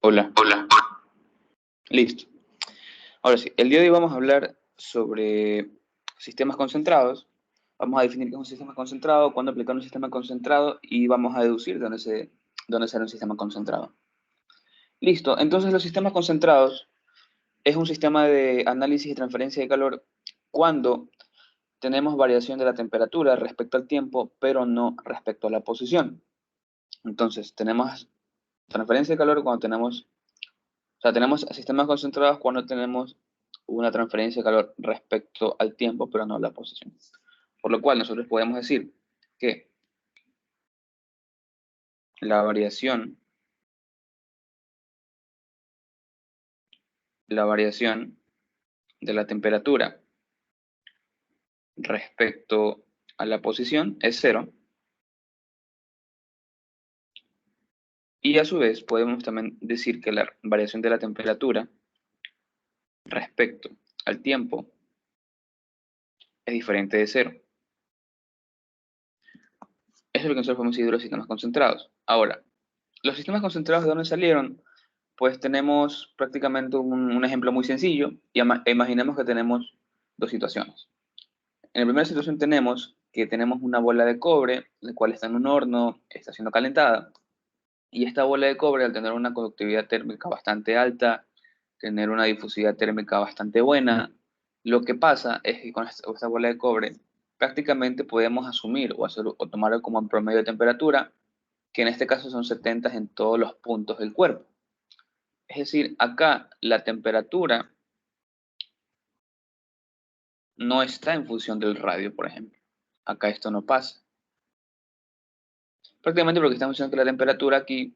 Hola, Hola. listo. Ahora sí, el día de hoy vamos a hablar sobre sistemas concentrados. Vamos a definir qué es un sistema concentrado, cuándo aplicar un sistema concentrado y vamos a deducir dónde será un sistema concentrado. Listo, entonces los sistemas concentrados es un sistema de análisis y transferencia de calor cuando tenemos variación de la temperatura respecto al tiempo, pero no respecto a la posición. Entonces, tenemos transferencia de calor cuando tenemos. O sea, tenemos sistemas concentrados cuando tenemos una transferencia de calor respecto al tiempo, pero no a la posición. Por lo cual nosotros podemos decir que la variación, la variación de la temperatura respecto a la posición es cero. Y a su vez podemos también decir que la variación de la temperatura respecto al tiempo es diferente de cero. Eso es lo que nosotros podemos decir de los sistemas concentrados. Ahora, los sistemas concentrados, ¿de dónde salieron? Pues tenemos prácticamente un ejemplo muy sencillo y imaginemos que tenemos dos situaciones. En la primera situación tenemos que tenemos una bola de cobre, la cual está en un horno, está siendo calentada, y esta bola de cobre, al tener una conductividad térmica bastante alta, tener una difusividad térmica bastante buena, lo que pasa es que con esta bola de cobre prácticamente podemos asumir o tomar como un promedio de temperatura, que en este caso son 70 en todos los puntos del cuerpo. Es decir, acá la temperatura no está en función del radio, por ejemplo. Acá esto no pasa. Prácticamente porque está en función de que la temperatura aquí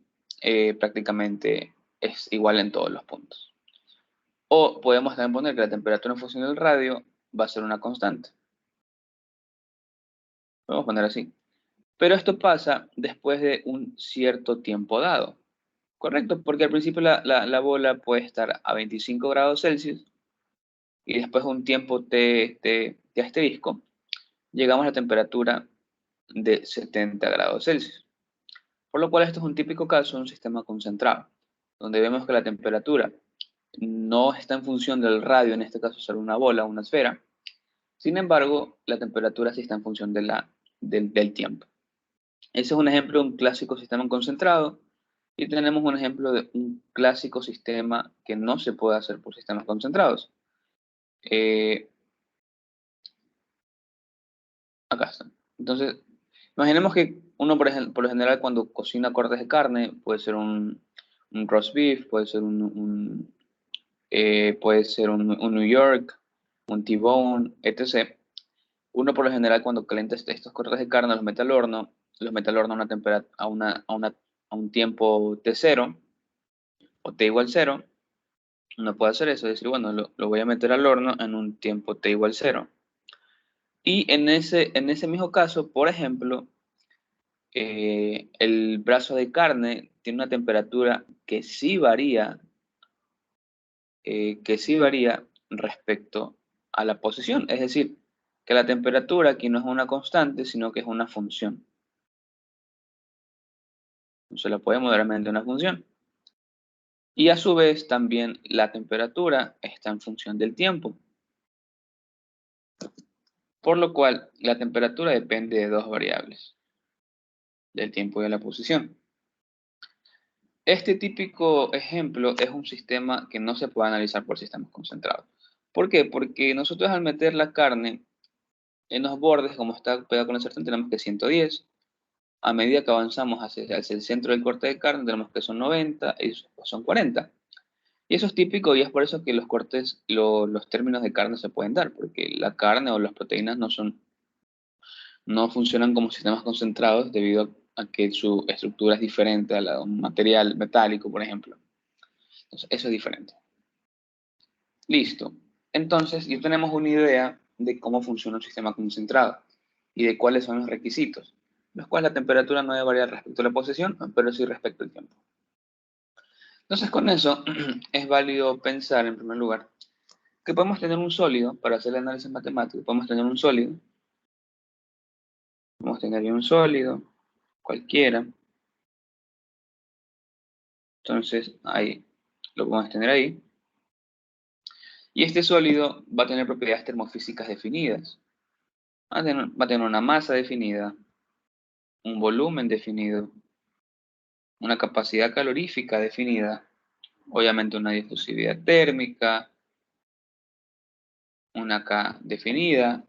prácticamente es igual en todos los puntos. O podemos también poner que la temperatura en función del radio va a ser una constante. Podemos poner así. Pero esto pasa después de un cierto tiempo dado. Correcto, porque al principio la bola puede estar a 25 grados Celsius y después de un tiempo t asterisco, llegamos a la temperatura de 70 grados Celsius. Por lo cual esto es un típico caso de un sistema concentrado, donde vemos que la temperatura no está en función del radio, en este caso ser una bola o una esfera. Sin embargo, la temperatura sí está en función del tiempo. Ese es un ejemplo de un clásico sistema concentrado y tenemos un ejemplo de un clásico sistema que no se puede hacer por sistemas concentrados. Eh, Acá está. Entonces, imaginemos que uno, por lo general, cuando cocina cortes de carne, puede ser un roast beef, puede ser un New York, un T-bone, etc. Uno, por lo general, cuando calienta estos cortes de carne, los mete al horno a una temperatura, a un tiempo T0 o T igual cero. Uno puede hacer eso, decir, bueno, lo voy a meter al horno en un tiempo T igual cero. Y en ese mismo caso, por ejemplo, el brazo de carne tiene una temperatura que sí varía respecto a la posición. Es decir, que la temperatura aquí no es una constante, sino que es una función. Se la podemos dar mediante una función. Y a su vez también la temperatura está en función del tiempo. Por lo cual la temperatura depende de dos variables, del tiempo y de la posición. Este típico ejemplo es un sistema que no se puede analizar por sistemas concentrados. ¿Por qué? Porque nosotros al meter la carne en los bordes, como está pegado con el sartén, tenemos que 110. A medida que avanzamos hacia el centro del corte de carne, tenemos que son 90 y son 40. Y eso es típico y es por eso que los cortes, los términos de carne se pueden dar, porque la carne o las proteínas no funcionan como sistemas concentrados debido a que su estructura es diferente a la de un material metálico, por ejemplo. Entonces, eso es diferente. Listo. Entonces, ya tenemos una idea de cómo funciona un sistema concentrado y de cuáles son los requisitos, los cuales la temperatura no debe variar respecto a la posición, pero sí respecto al tiempo. Entonces, con eso es válido pensar, en primer lugar, que podemos tener un sólido, para hacer el análisis matemático, podemos tener un sólido cualquiera, Entonces, ahí lo podemos tener ahí. Y este sólido va a tener propiedades termofísicas definidas. Va a tener una masa definida, un volumen definido, una capacidad calorífica definida, obviamente una difusividad térmica, una K definida.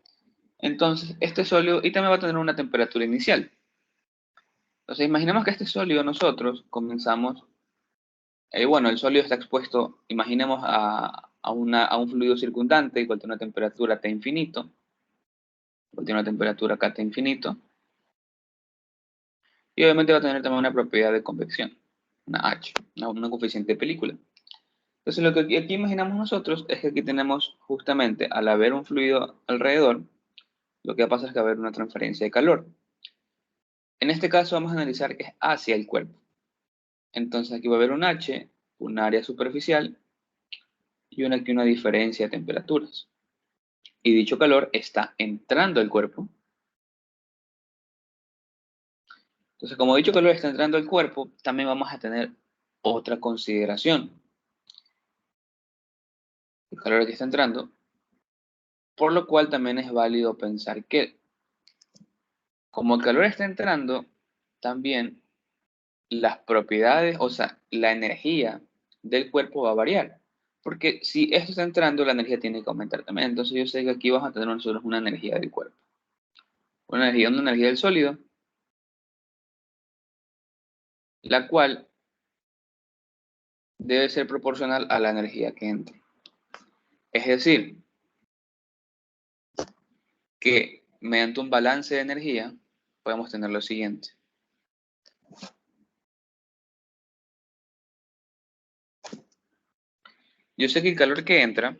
Entonces, este sólido, y también va a tener una temperatura inicial. Entonces, imaginemos que este sólido nosotros comenzamos, bueno, el sólido está expuesto, imaginemos a un fluido circundante, igual tiene una temperatura T infinito, igual tiene una temperatura K T infinito, y obviamente va a tener también una propiedad de convección, una H, una coeficiente de película. Entonces, lo que aquí imaginamos nosotros es que aquí tenemos justamente, al haber un fluido alrededor, lo que pasa es que va a haber una transferencia de calor. En este caso vamos a analizar que es hacia el cuerpo. Entonces aquí va a haber un H, un área superficial y aquí una diferencia de temperaturas. Y dicho calor está entrando al cuerpo. Entonces, como dicho calor está entrando al cuerpo, también vamos a tener otra consideración. El calor aquí está entrando, por lo cual también es válido pensar que, como el calor está entrando, también las propiedades, o sea, la energía del cuerpo va a variar. Porque si esto está entrando, la energía tiene que aumentar también. Entonces yo sé que aquí vamos a tener nosotros una energía del cuerpo. Una energía del sólido, la cual debe ser proporcional a la energía que entre. Es decir, que mediante un balance de energía podemos tener lo siguiente. Yo sé que el calor que entra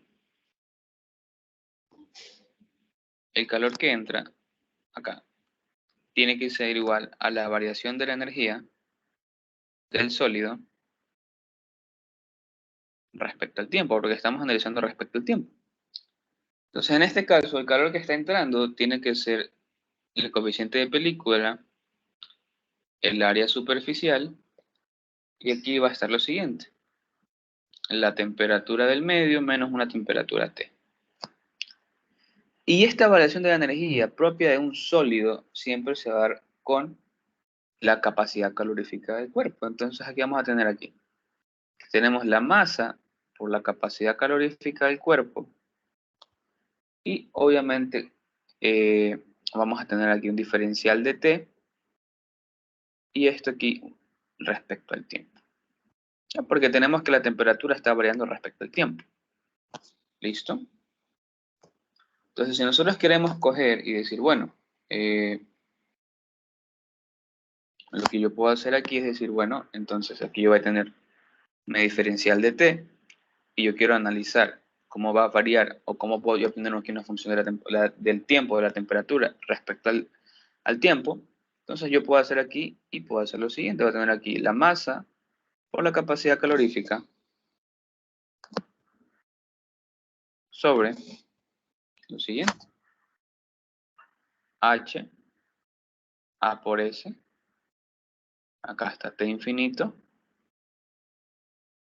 acá, tiene que ser igual a la variación de la energía del sólido respecto al tiempo, porque estamos analizando respecto al tiempo. Entonces, en este caso, el calor que está entrando tiene que ser el coeficiente de película, el área superficial, y aquí va a estar lo siguiente. La temperatura del medio menos una temperatura T. Y esta variación de la energía propia de un sólido siempre se va a dar con la capacidad calorífica del cuerpo. Entonces aquí vamos a tener aquí. Tenemos la masa por la capacidad calorífica del cuerpo. Y obviamente vamos a tener aquí un diferencial de T. Y esto aquí respecto al tiempo. Porque tenemos que la temperatura está variando respecto al tiempo. ¿Listo? Entonces, si nosotros queremos coger y decir, bueno, lo que yo puedo hacer aquí es decir, bueno, entonces aquí yo voy a tener mi diferencial de T y yo quiero analizar cómo va a variar o cómo puedo yo obtener aquí una función del tiempo, de la temperatura respecto al tiempo. Entonces yo puedo hacer aquí y puedo hacer lo siguiente. Voy a tener aquí la masa por la capacidad calorífica sobre lo siguiente. H, A por S, acá está T infinito,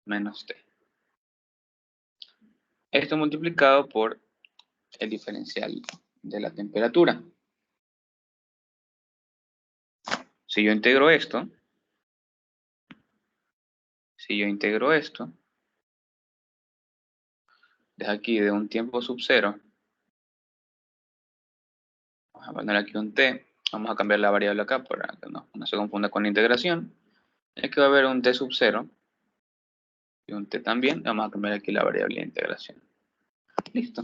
menos T. Esto multiplicado por el diferencial de la temperatura. Si yo integro esto, desde aquí de un tiempo sub 0, vamos a poner aquí un t, vamos a cambiar la variable acá para que no se confunda con la integración. Aquí va a haber un t sub 0 y un t también, vamos a cambiar aquí la variable de integración. Listo.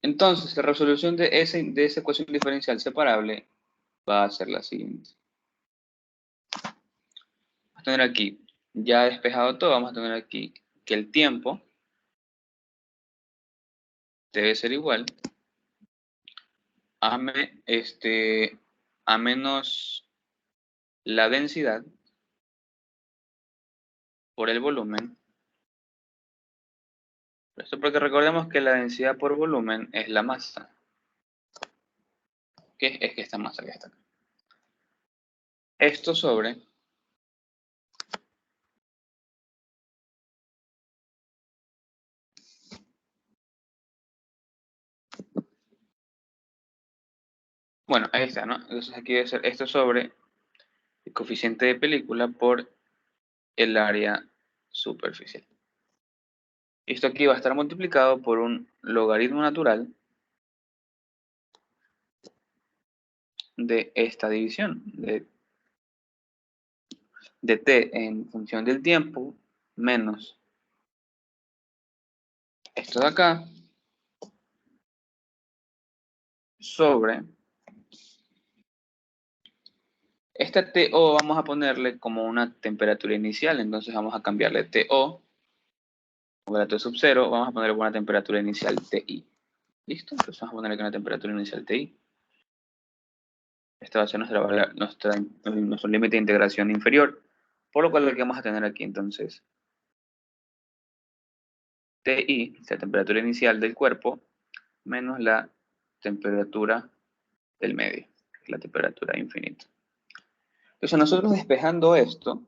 Entonces, la resolución de esa ecuación diferencial separable va a ser la siguiente. Vamos a tener aquí, ya despejado todo, vamos a tener aquí que el tiempo debe ser igual a menos la densidad por el volumen. Esto porque recordemos que la densidad por volumen es la masa. Que es que esta masa que está acá. Esto sobre Bueno, ahí está, ¿no? Entonces aquí debe ser esto sobre el coeficiente de película por el área superficial. Esto aquí va a estar multiplicado por un logaritmo natural de esta división, de t en función del tiempo, menos esto de acá, sobre esta TO vamos a ponerle como una temperatura inicial, entonces vamos a cambiarle TO, temperatura sub 0, vamos a ponerle una temperatura inicial TI. ¿Listo? Entonces vamos a ponerle aquí una temperatura inicial TI. Este va a ser nuestro límite de integración inferior, por lo cual lo que vamos a tener aquí entonces TI, la temperatura inicial del cuerpo, menos la temperatura del medio, la temperatura infinita. Entonces nosotros despejando esto,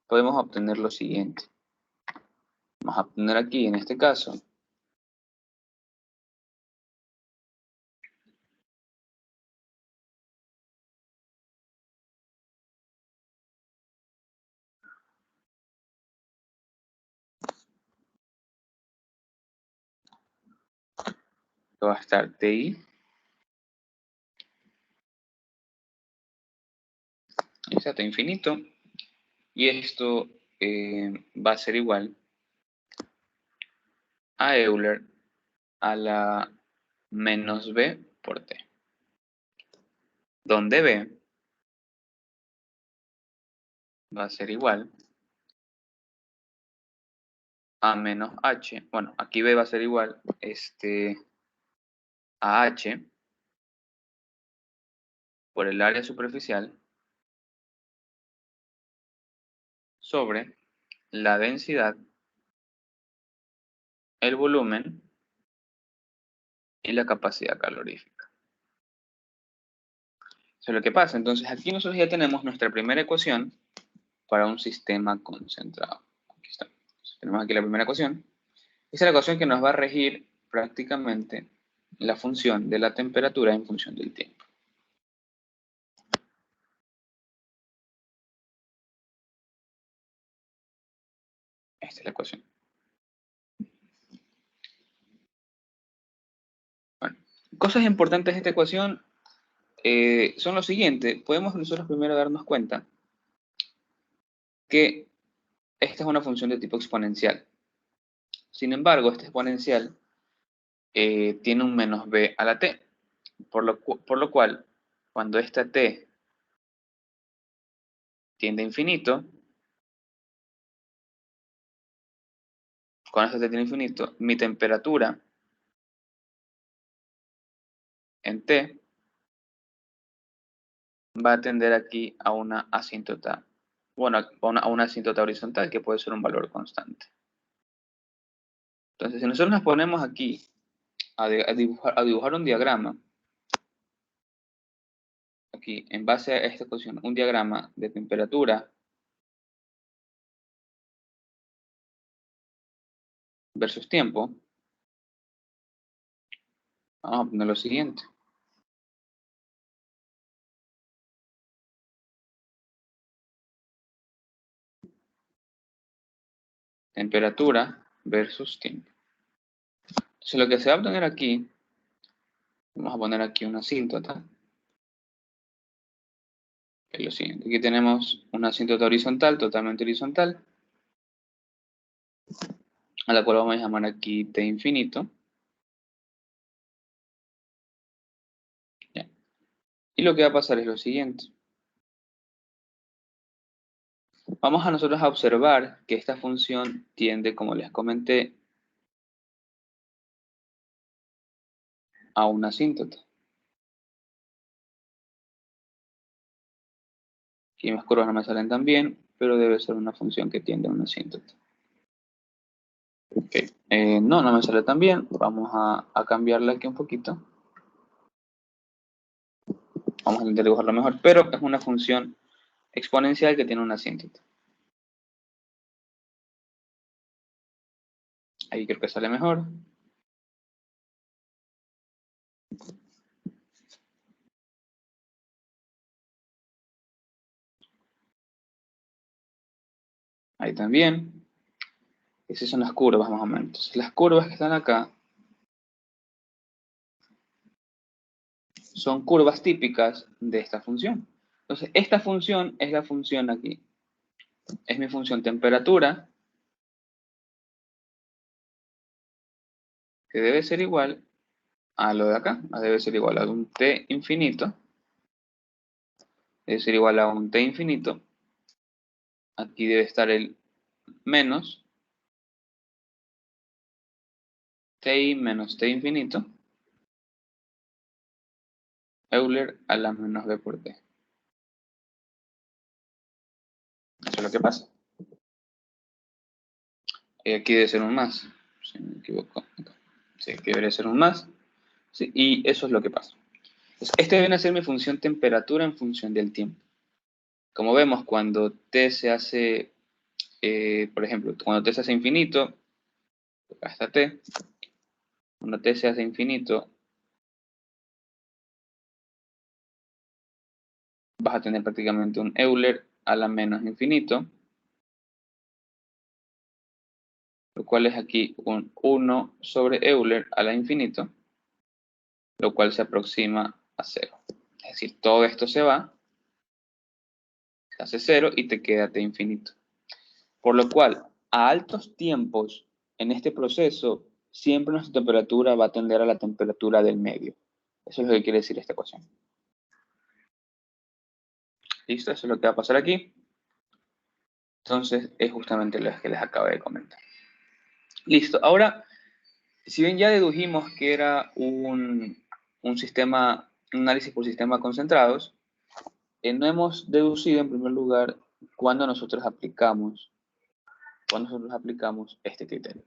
podemos obtener lo siguiente. Vamos a obtener aquí, en este caso, que va a estar TI, exacto, infinito, y esto va a ser igual a Euler a la menos B por T, donde B va a ser igual a menos H, bueno, aquí B va a ser igual a H por el área superficial sobre la densidad, el volumen y la capacidad calorífica. Eso es lo que pasa. Entonces aquí nosotros ya tenemos nuestra primera ecuación para un sistema concentrado. Aquí está. Entonces, tenemos aquí la primera ecuación. Esa es la ecuación que nos va a regir prácticamente la función de la temperatura en función del tiempo. Esta es la ecuación. Bueno, cosas importantes de esta ecuación son lo siguiente. Podemos nosotros primero darnos cuenta que esta es una función de tipo exponencial. Sin embargo, este exponencial tiene un menos b a la t, por lo cual, cuando esta t tiende a infinito, cuando esta t tiende a infinito, mi temperatura en t va a tender aquí a una asíntota, bueno, a una asíntota horizontal que puede ser un valor constante. Entonces, si nosotros nos ponemos aquí a dibujar un diagrama, aquí, en base a esta ecuación, un diagrama de temperatura versus tiempo, vamos a poner lo siguiente. Temperatura versus tiempo. Entonces, lo que se va a obtener aquí, vamos a poner aquí una asíntota, que es lo siguiente. Aquí tenemos una asíntota horizontal, totalmente horizontal, a la cual vamos a llamar aquí t infinito. ¿Ya? Y lo que va a pasar es lo siguiente. Vamos a nosotros a observar que esta función tiende, como les comenté, a una asíntota. Aquí mis curvas no me salen tan bien, pero debe ser una función que tiende a una asíntota. Okay. No me sale tan bien. Vamos a cambiarla aquí un poquito. Vamos a intentar dibujarlo mejor, pero es una función exponencial que tiene una asíntota. Ahí creo que sale mejor. Ahí también. Esas son las curvas más o menos. Entonces, las curvas que están acá son curvas típicas de esta función. Entonces, esta función es la función aquí. Es mi función temperatura, que debe ser igual a lo de acá. Debe ser igual a un t infinito. Debe ser igual a un t infinito. Aquí debe estar el menos ti menos t infinito. Euler a la menos b por t. Eso es lo que pasa. Y aquí debe ser un más. Si me equivoco. Sí, aquí debería ser un más. Sí, y eso es lo que pasa. Entonces, este viene a ser mi función temperatura en función del tiempo. Como vemos, cuando t se hace, por ejemplo, cuando t se hace infinito, acá está t, cuando t se hace infinito, vas a tener prácticamente un Euler a la menos infinito, lo cual es aquí un 1 sobre Euler a la infinito, lo cual se aproxima a 0. Es decir, todo esto se va, se hace 0 y te queda t infinito. Por lo cual, a altos tiempos en este proceso, siempre nuestra temperatura va a tender a la temperatura del medio. Eso es lo que quiere decir esta ecuación. ¿Listo? Eso es lo que va a pasar aquí. Entonces, es justamente lo que les acabo de comentar. Listo. Ahora, si bien ya dedujimos que era un sistema, un análisis por sistema concentrados, no hemos deducido en primer lugar cuándo nosotros aplicamos este criterio.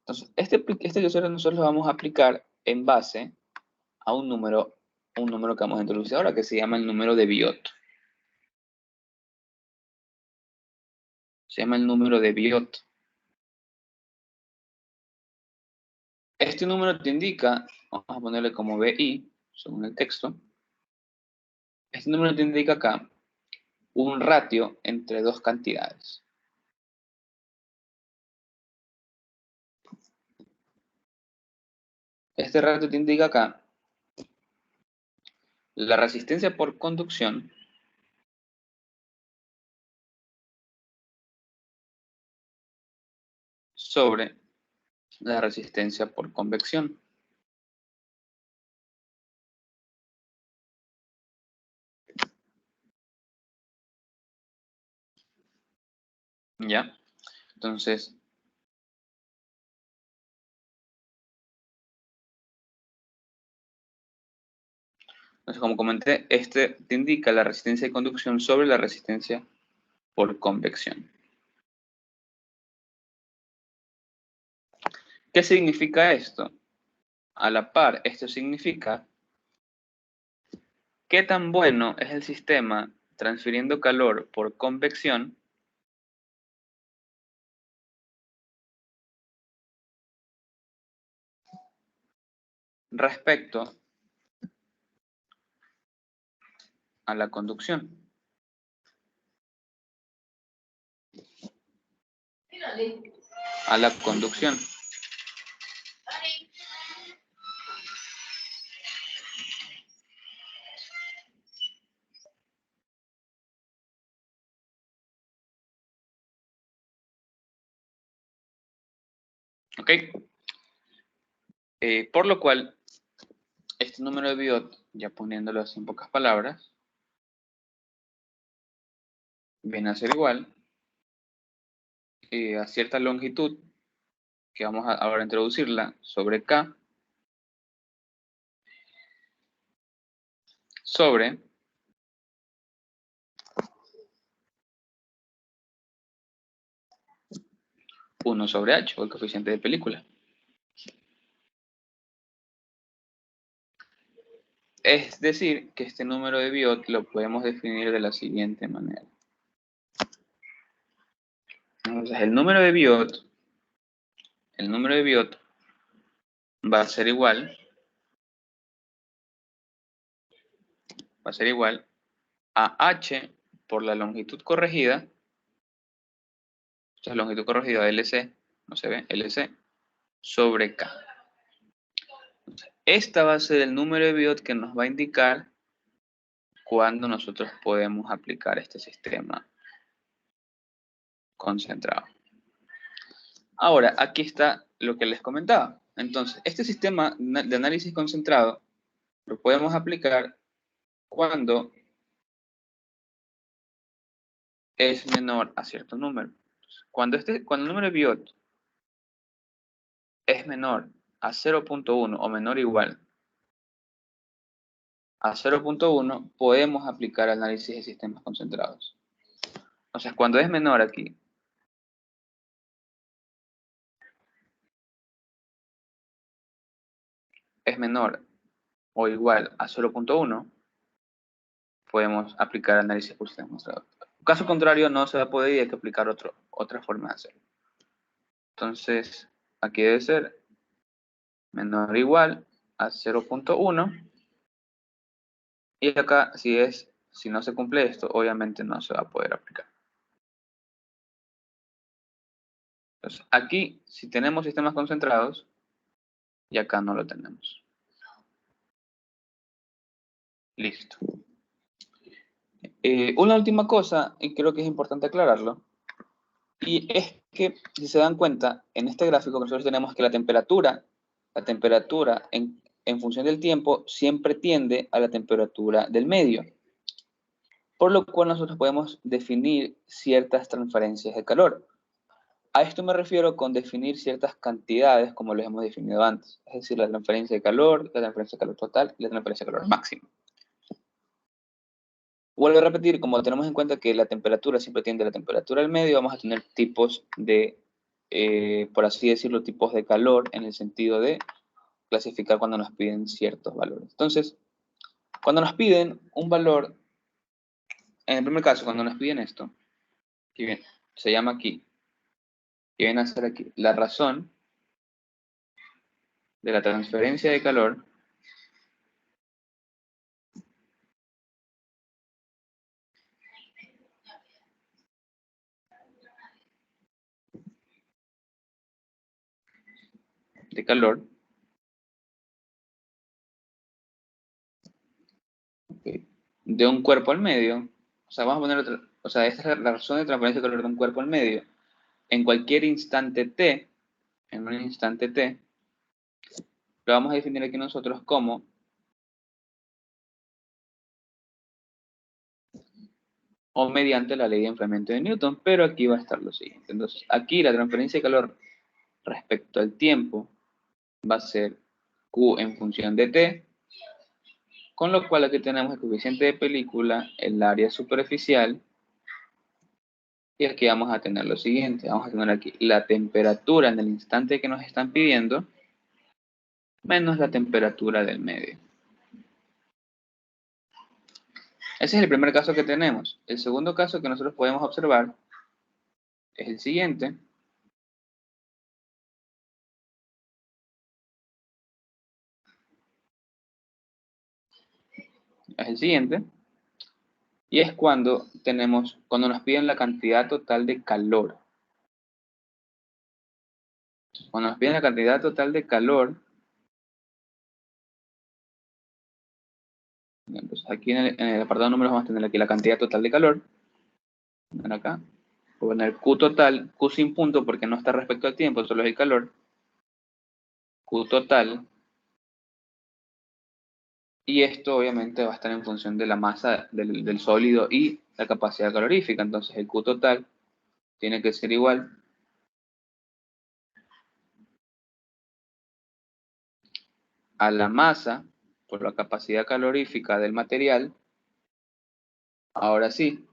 Entonces, este criterio nosotros lo vamos a aplicar en base a un número que vamos a introducir ahora, que se llama el número de Biot. Se llama el número de Biot. Este número te indica, vamos a ponerle como BI, según el texto. Este número te indica acá un ratio entre dos cantidades. Este ratio te indica acá la resistencia por conducción sobre la resistencia por convección. ¿Ya? Entonces, como comenté, este te indica la resistencia de conducción sobre la resistencia por convección. ¿Qué significa esto? A la par, esto significa qué tan bueno es el sistema transfiriendo calor por convección respecto a la conducción. A la conducción. ¿Ok? Por lo cual, este número de Biot, ya poniéndolo así en pocas palabras, viene a ser igual a cierta longitud, que vamos a ahora introducirla, sobre K, sobre 1 sobre H, o el coeficiente de película. Es decir, que este número de Biot lo podemos definir de la siguiente manera. Entonces, el número de Biot va a ser igual a H por la longitud corregida Entonces, longitud corregida de LC, no se ve, LC, sobre K. Entonces, esta va a ser el número de Biot que nos va a indicar cuándo nosotros podemos aplicar este sistema concentrado. Ahora, aquí está lo que les comentaba. Entonces, este sistema de análisis concentrado lo podemos aplicar cuando es menor a cierto número. Cuando el número de Biot es menor a 0.1 o menor o igual a 0.1, podemos aplicar análisis de sistemas concentrados. O sea, cuando es menor aquí, es menor o igual a 0.1, podemos aplicar análisis por sistemas concentrados. Caso contrario, no se va a poder y hay que aplicar otra forma de hacerlo. Entonces, aquí debe ser menor o igual a 0.1. Y acá, si no se cumple esto, obviamente no se va a poder aplicar. Entonces, aquí, si tenemos sistemas concentrados, y acá no lo tenemos. Listo. Una última cosa, y creo que es importante aclararlo, y es que, si se dan cuenta, en este gráfico nosotros tenemos que la temperatura en función del tiempo siempre tiende a la temperatura del medio, por lo cual nosotros podemos definir ciertas transferencias de calor. A esto me refiero con definir ciertas cantidades como lo hemos definido antes, es decir, la transferencia de calor, la transferencia de calor total y la transferencia de calor máximo. Vuelvo a repetir, como tenemos en cuenta que la temperatura siempre tiende a la temperatura del medio, vamos a tener tipos de, por así decirlo, tipos de calor en el sentido de clasificar cuando nos piden ciertos valores. Entonces, cuando nos piden un valor, en el primer caso, cuando nos piden esto, que bien, se llama aquí, que viene a ser aquí, la razón de la transferencia de calor okay, de un cuerpo al medio, o sea, vamos a poner o sea, esta es la razón de transferencia de calor de un cuerpo al medio, en cualquier instante t, en un instante t, lo vamos a definir aquí nosotros como o mediante la ley de enfriamiento de Newton, pero aquí va a estar lo siguiente. Entonces, aquí la transferencia de calor respecto al tiempo va a ser Q en función de t, con lo cual aquí tenemos el coeficiente de película, el área superficial, y aquí vamos a tener lo siguiente, vamos a tener aquí la temperatura en el instante que nos están pidiendo, menos la temperatura del medio. Ese es el primer caso que tenemos. El segundo caso que nosotros podemos observar es el siguiente. Es el siguiente. Y es cuando nos piden la cantidad total de calor. Cuando nos piden la cantidad total de calor, entonces aquí en el apartado números vamos a tener aquí la cantidad total de calor. Ven acá. Voy a poner Q total, Q sin punto porque no está respecto al tiempo, solo es el calor. Q total. Y esto obviamente va a estar en función de la masa del sólido y la capacidad calorífica. Entonces el Q total tiene que ser igual a la masa por la capacidad calorífica del material. Ahora sí,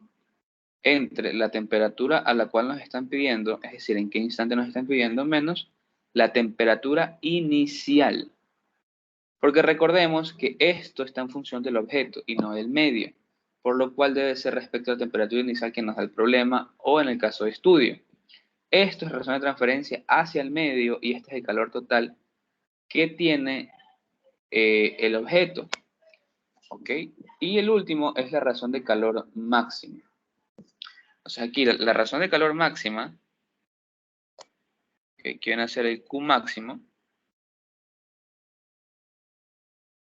entre la temperatura a la cual nos están pidiendo, es decir, en qué instante nos están pidiendo, menos la temperatura inicial. Porque recordemos que esto está en función del objeto y no del medio, por lo cual debe ser respecto a la temperatura inicial que nos da el problema o en el caso de estudio. Esto es razón de transferencia hacia el medio y este es el calor total que tiene el objeto. ¿Ok? Y el último es la razón de calor máxima. O sea, aquí la razón de calor máxima que viene a ser el Q máximo,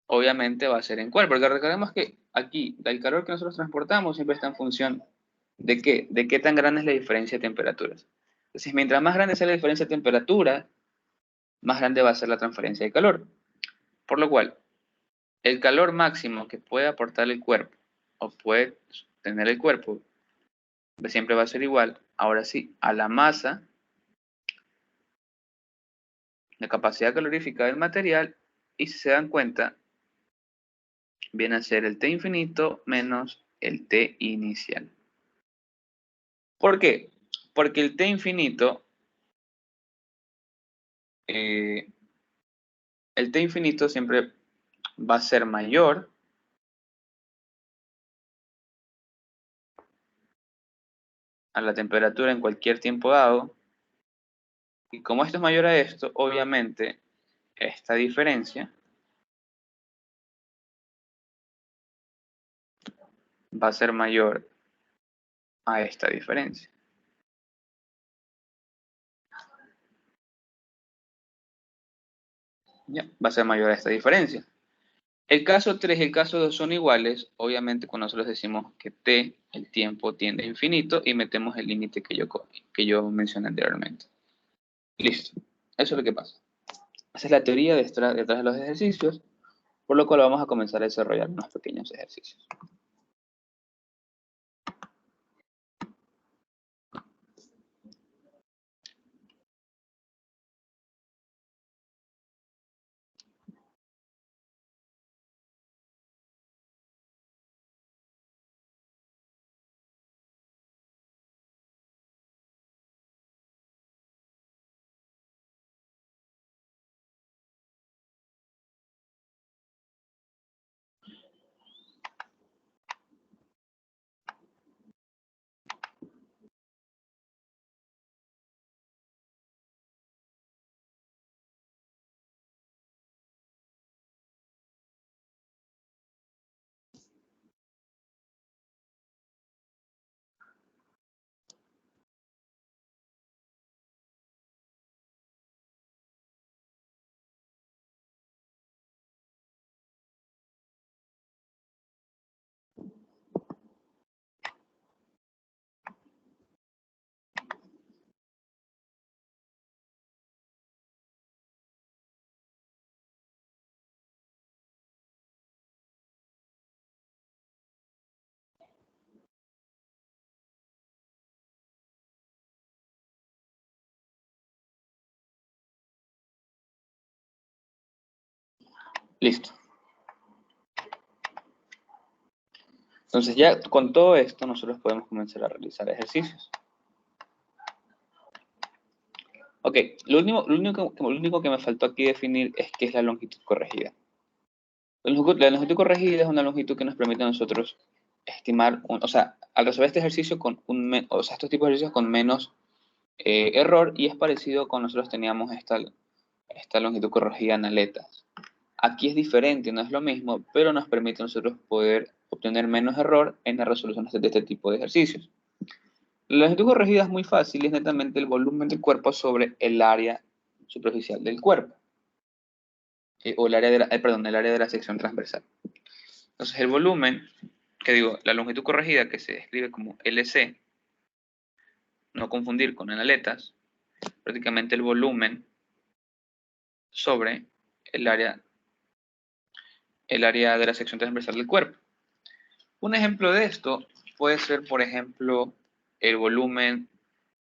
obviamente va a ser en cuerpo, porque recordemos que aquí el calor que nosotros transportamos siempre está en función ¿de qué? De qué tan grande es la diferencia de temperaturas. Entonces, mientras más grande sea la diferencia de temperatura, más grande va a ser la transferencia de calor. Por lo cual, el calor máximo que puede aportar el cuerpo o puede tener el cuerpo siempre va a ser igual, ahora sí, a la masa, la capacidad calorífica del material, y si se dan cuenta, viene a ser el T infinito menos el T inicial. ¿Por qué? Porque el T infinito, el T infinito siempre va a ser mayor a la temperatura en cualquier tiempo dado, y como esto es mayor a esto, obviamente esta diferencia va a ser mayor a esta diferencia. Ya, va a ser mayor a esta diferencia. El caso 3 y el caso 2 son iguales, obviamente cuando nosotros decimos que t, el tiempo tiende a infinito, y metemos el límite que yo mencioné anteriormente. Listo, eso es lo que pasa. Esa es la teoría detrás de los ejercicios, por lo cual vamos a comenzar a desarrollar unos pequeños ejercicios. Listo. Entonces ya con todo esto nosotros podemos comenzar a realizar ejercicios. Ok, lo único que me faltó aquí definir es qué es la longitud corregida. La longitud corregida es una longitud que nos permite a nosotros estimar, o sea, al resolver este ejercicio con estos tipos de ejercicios con menos error, y es parecido con nosotros teníamos esta longitud corregida en aletas. Aquí es diferente, no es lo mismo, pero nos permite a nosotros poder obtener menos error en la resolución de este tipo de ejercicios. La longitud corregida es muy fácil, es netamente el volumen del cuerpo sobre el área superficial del cuerpo, o el área el área de la sección transversal. Entonces el volumen, la longitud corregida, que se escribe como LC, no confundir con en aletas, prácticamente el volumen sobre el área de la sección transversal del cuerpo. Un ejemplo de esto puede ser, por ejemplo, el volumen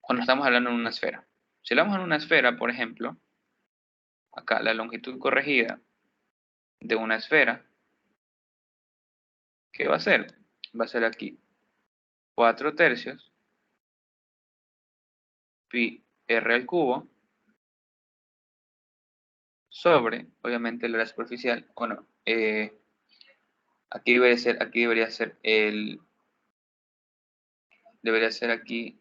cuando estamos hablando en una esfera. Si hablamos en una esfera, por ejemplo, acá la longitud corregida de una esfera, ¿qué va a ser? Va a ser aquí 4 tercios pi r al cubo sobre, obviamente, el área superficial, o no, aquí debería ser aquí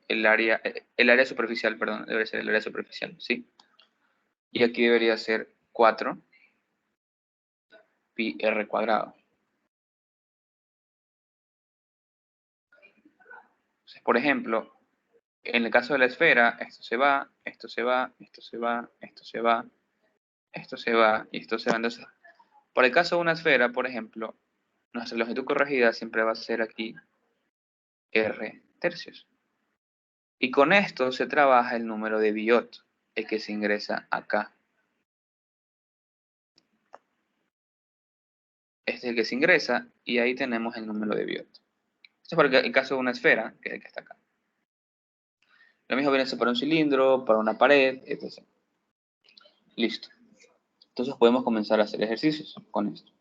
el área superficial, perdón, debería ser el área superficial, ¿sí? Y aquí debería ser 4 pi r cuadrado. Entonces, por ejemplo, En el caso de la esfera, esto se va, esto se va, esto se va, esto se va, esto se va y esto se va. Entonces, por el caso de una esfera, por ejemplo, nuestra longitud corregida siempre va a ser aquí R tercios. Y con esto se trabaja el número de Biot, el que se ingresa acá. Este es el que se ingresa y ahí tenemos el número de Biot. Esto es para el caso de una esfera, que es el que está acá. Lo mismo viene a ser para un cilindro, para una pared, etc. Listo. Entonces podemos comenzar a hacer ejercicios con esto.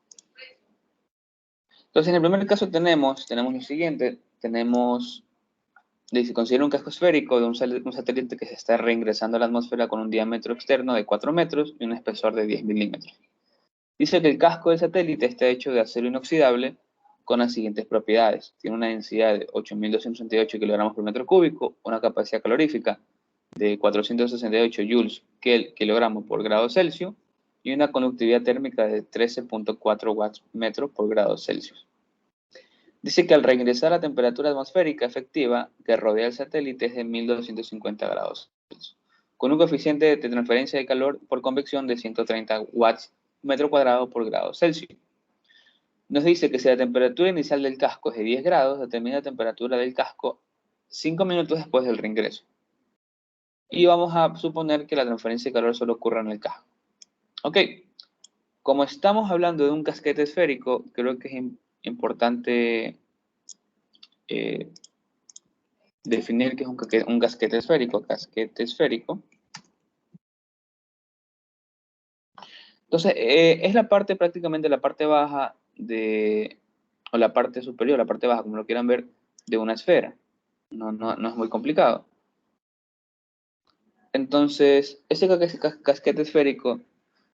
Entonces en el primer caso tenemos lo siguiente. Se considera un casco esférico de un satélite que se está reingresando a la atmósfera con un diámetro externo de 4 metros y un espesor de 10 milímetros. Dice que el casco del satélite está hecho de acero inoxidable con las siguientes propiedades. Tiene una densidad de 8.268 kilogramos por metro cúbico, una capacidad calorífica de 468 joules kilogramo por grado Celsius y una conductividad térmica de 13.4 watts metro por grado Celsius. Dice que al reingresar la temperatura atmosférica efectiva que rodea el satélite es de 1250 grados Celsius, con un coeficiente de transferencia de calor por convección de 130 watts metro cuadrado por grado Celsius. Nos dice que si la temperatura inicial del casco es de 10 grados, determina la temperatura del casco 5 minutos después del reingreso. Y vamos a suponer que la transferencia de calor solo ocurra en el casco. Ok, como estamos hablando de un casquete esférico, creo que es importante definir qué es un casquete esférico. Casquete esférico. Entonces, es la parte, prácticamente la parte baja o la parte superior, la parte baja, como lo quieran ver, de una esfera. No es muy complicado. Entonces, ese casquete esférico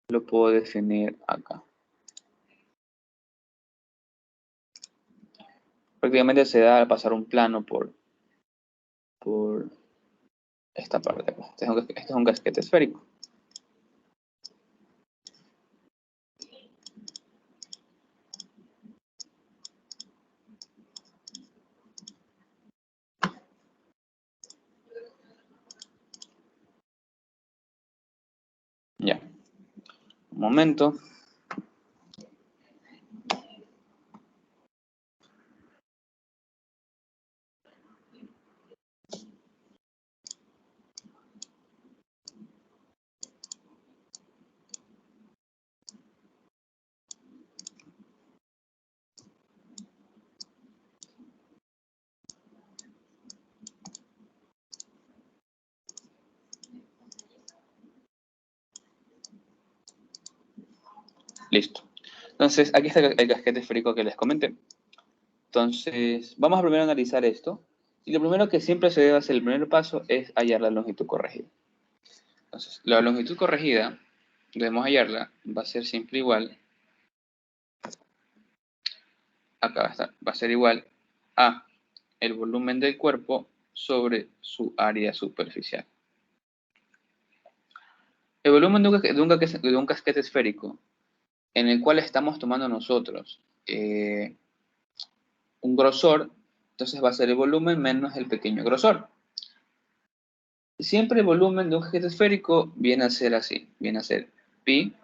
lo puedo definir acá. Prácticamente se da al pasar un plano por esta parte acá. Este es un casquete esférico. Ya. Un momento. Listo. Entonces, aquí está el casquete esférico que les comenté. Entonces, vamos a primero analizar esto. Y lo primero que siempre se debe hacer, el primer paso, es hallar la longitud corregida. Entonces, la longitud corregida, debemos hallarla, va a ser siempre igual. Acá va a estar, va a ser igual a el volumen del cuerpo sobre su área superficial. El volumen de un casquete esférico en el cual estamos tomando nosotros un grosor, entonces va a ser el volumen menos el pequeño grosor. Siempre el volumen de un casquete esférico viene a ser así, viene a ser pi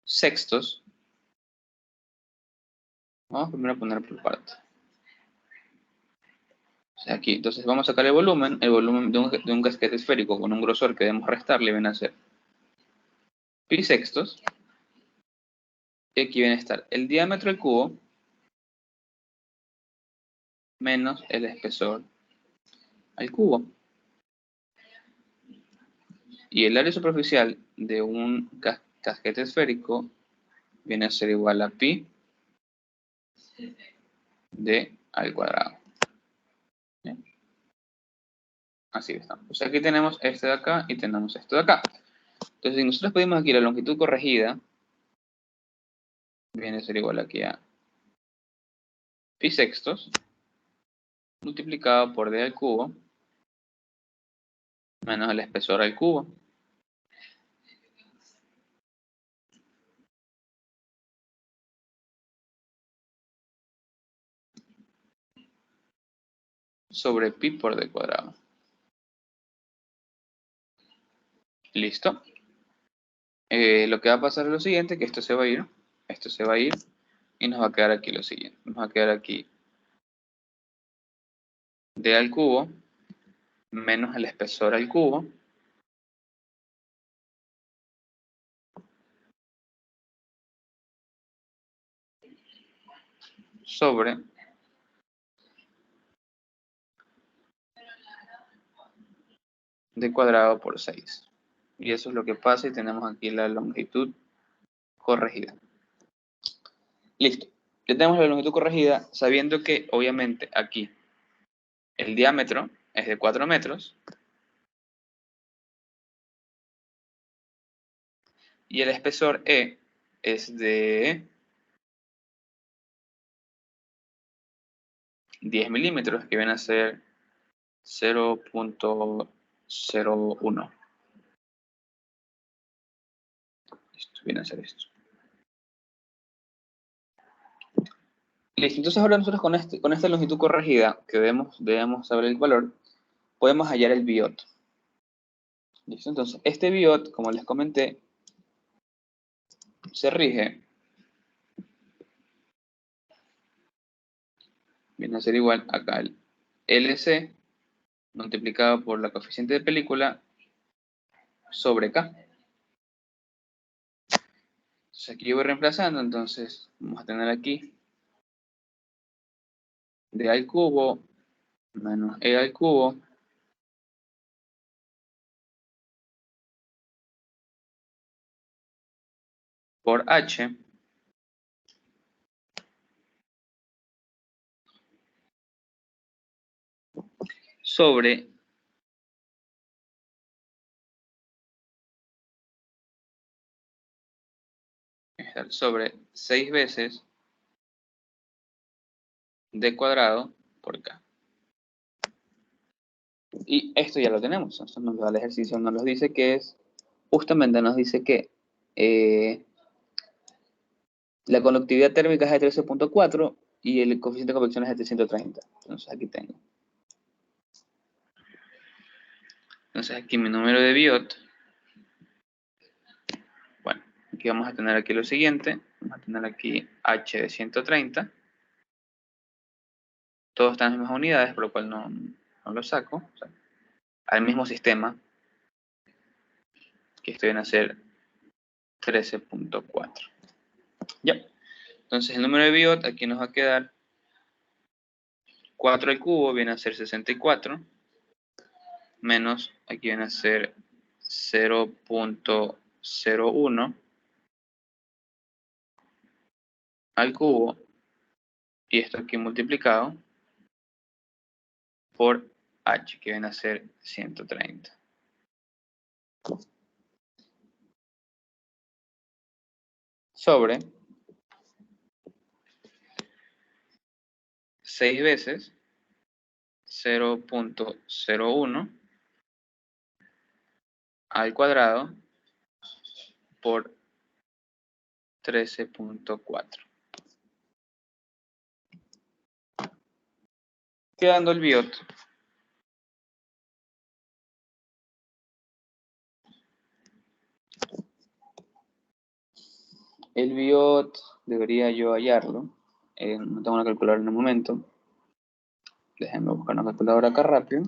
sextos. Vamos primero a poner por parte. O sea, aquí, entonces vamos a sacar el volumen de un casquete esférico con un grosor que debemos restarle viene a ser pi sextos. Y aquí viene a estar el diámetro al cubo menos el espesor al cubo. Y el área superficial de un casquete esférico viene a ser igual a pi d al cuadrado. ¿Bien? Así estamos. O sea, aquí tenemos este de acá y tenemos esto de acá. Entonces, si nosotros pedimos aquí la longitud corregida, viene a ser igual aquí a pi sextos multiplicado por d al cubo menos el espesor al cubo. sobre pi por d cuadrado. Listo. Lo que va a pasar es lo siguiente, que esto se va a ir y nos va a quedar aquí lo siguiente. Nos va a quedar aquí d al cubo menos el espesor al cubo sobre d cuadrado por 6. Y eso es lo que pasa y tenemos aquí la longitud corregida. Listo. Ya tenemos la longitud corregida sabiendo que obviamente aquí el diámetro es de 4 metros y el espesor E es de 10 milímetros, que viene a ser 0.01. Esto viene a ser esto. Listo, entonces ahora nosotros con esta longitud corregida, que debemos saber el valor, podemos hallar el biot. Listo, entonces este biot, como les comenté, se rige, viene a ser igual acá el LC multiplicado por la coeficiente de película sobre K. Entonces aquí yo voy reemplazando, entonces vamos a tener aquí d al cubo menos e al cubo por h sobre sobre 6 veces d cuadrado por k. Y esto ya lo tenemos, esto nos da el ejercicio, nos lo dice que es, justamente nos dice que la conductividad térmica es de 13.4 y el coeficiente de convección es de 330. Entonces aquí tengo. Entonces aquí mi número de Biot, bueno, aquí vamos a tener aquí lo siguiente, vamos a tener aquí h de 130, todos están en las mismas unidades, por lo cual no lo saco, o sea, al mismo sistema, que esto viene a ser 13.4. Ya, entonces el número de Biot aquí nos va a quedar 4 al cubo, viene a ser 64, menos, aquí viene a ser 0.01 al cubo, y esto aquí multiplicado por h, que viene a ser 130. Sobre 6 veces 0.01 al cuadrado por 13.4. Quedando el biot debería yo hallarlo. No tengo una calculadora en el momento. Déjenme buscar una calculadora acá rápido.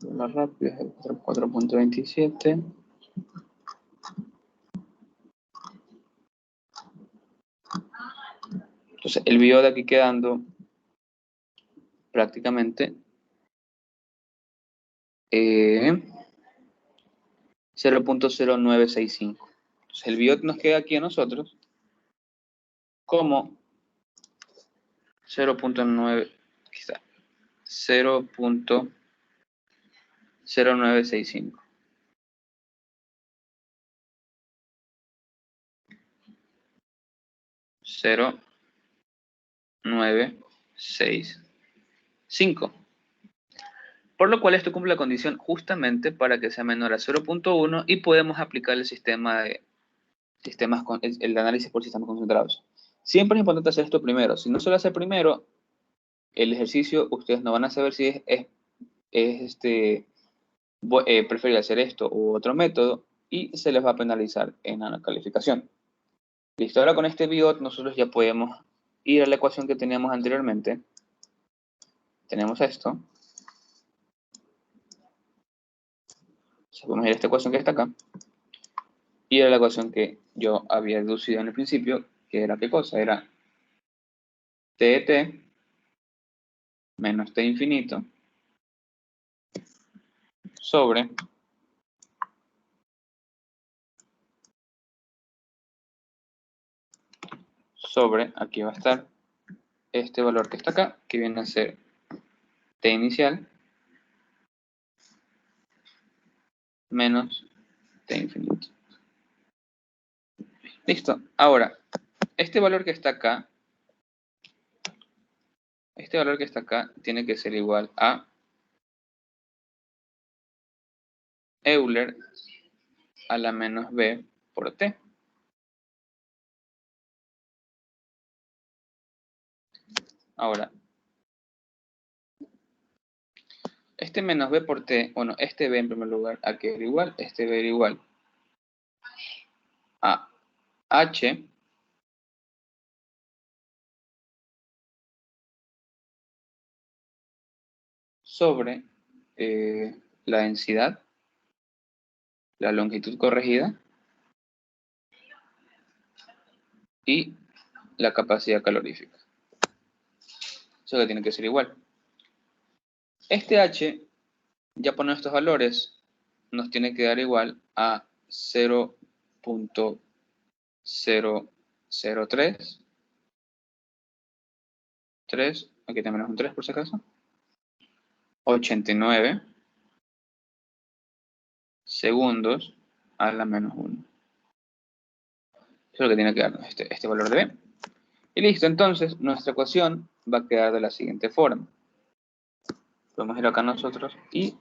La rápida es 4.27. Entonces el biot aquí quedando prácticamente 0.0965. Entonces el biot nos queda aquí a nosotros como 0.9, quizá 0.0965. 0.965. Por lo cual esto cumple la condición justamente para que sea menor a 0.1 y podemos aplicar el sistema de el análisis por sistemas concentrados. Siempre es importante hacer esto primero. Si no se lo hace primero, el ejercicio ustedes no van a saber si preferible hacer esto u otro método y se les va a penalizar en la calificación. Listo, ahora con este biot nosotros ya podemos ir a la ecuación que teníamos anteriormente. Tenemos esto. Podemos ir a esta ecuación que está acá. Y era la ecuación que yo había deducido en el principio, que era ¿qué cosa? Era t de t menos t infinito sobre aquí va a estar este valor que está acá, que viene a ser t inicial menos t infinito. Listo. Ahora, este valor que está acá, tiene que ser igual a Euler a la menos b por t. Ahora, este menos b por t, bueno, este b en primer lugar, ¿a qué era igual? Este b era igual a h sobre la densidad, la longitud corregida y la capacidad calorífica. Eso que tiene que ser igual. Este h, ya poniendo estos valores, nos tiene que dar igual a 0.003, aquí también es un 3 por si acaso, 89 segundos a la menos 1. Eso es lo que tiene que darnos este valor de b. Y listo, entonces nuestra ecuación va a quedar de la siguiente forma. Podemos ir acá nosotros y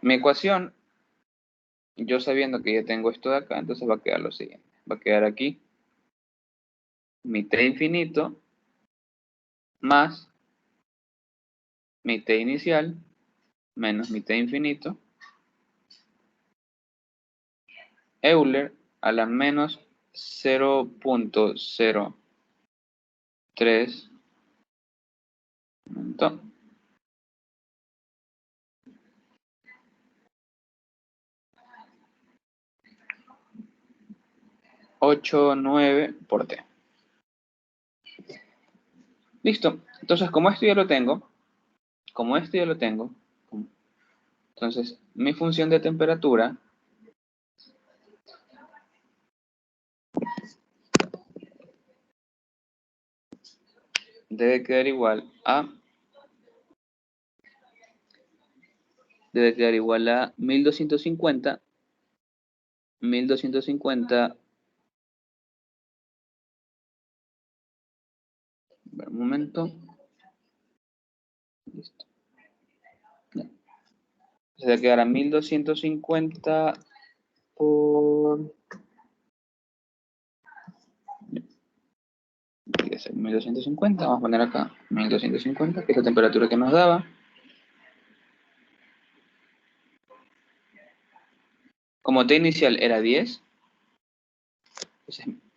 mi ecuación, yo sabiendo que ya tengo esto de acá, entonces va a quedar lo siguiente. Va a quedar aquí mi t infinito más mi t inicial menos mi t infinito, Euler a la menos 0.03 89 por t. Listo. Entonces, como esto ya lo tengo, entonces mi función de temperatura debe quedar igual a 1250 un momento. Listo. Se debe quedar a 1250 por 1250, vamos a poner acá 1250, que es la temperatura que nos daba. Como T inicial era 10,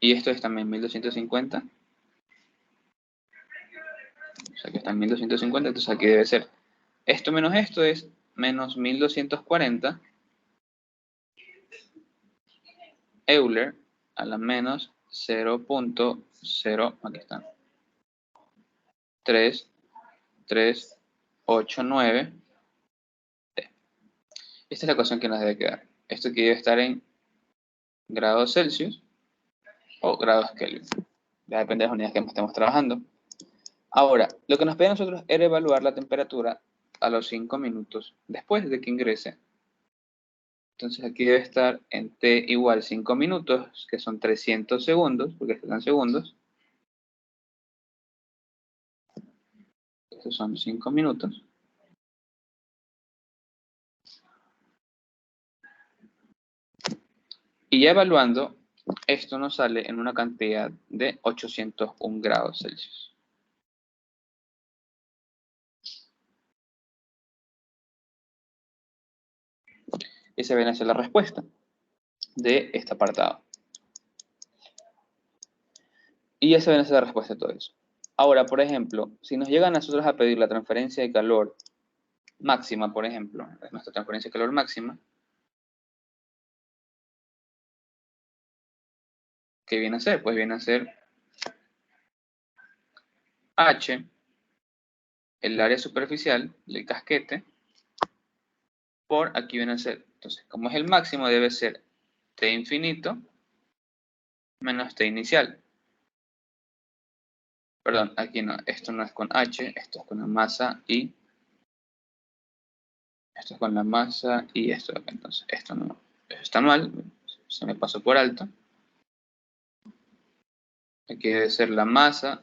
y esto es también 1250, o sea que está en 1250, entonces aquí debe ser esto menos esto es menos 1240 Euler a la menos 0.0, aquí está, 3389 T. Esta es la ecuación que nos debe quedar. Esto aquí debe estar en grados Celsius o grados Kelvin. Ya depende de las unidades que estemos trabajando. Ahora, lo que nos pide a nosotros era evaluar la temperatura a los 5 minutos después de que ingrese. Entonces aquí debe estar en t igual 5 minutos, que son 300 segundos, porque están en segundos. Estos son 5 minutos. Y ya evaluando, esto nos sale en una cantidad de 801 grados Celsius. Esa viene a ser la respuesta de este apartado. Y esa viene a ser la respuesta de todo eso. Ahora, por ejemplo, si nos llegan a nosotros a pedir la transferencia de calor máxima, por ejemplo, es nuestra transferencia de calor máxima, ¿qué viene a ser? Pues viene a ser H, el área superficial del casquete, por aquí viene a ser. Entonces, como es el máximo, debe ser T infinito menos T inicial. Perdón, aquí no, esto no es con H, esto es con la masa y esto es con la masa y esto de acá. Entonces, esto no, esto está mal, se me pasó por alto. Aquí debe ser la masa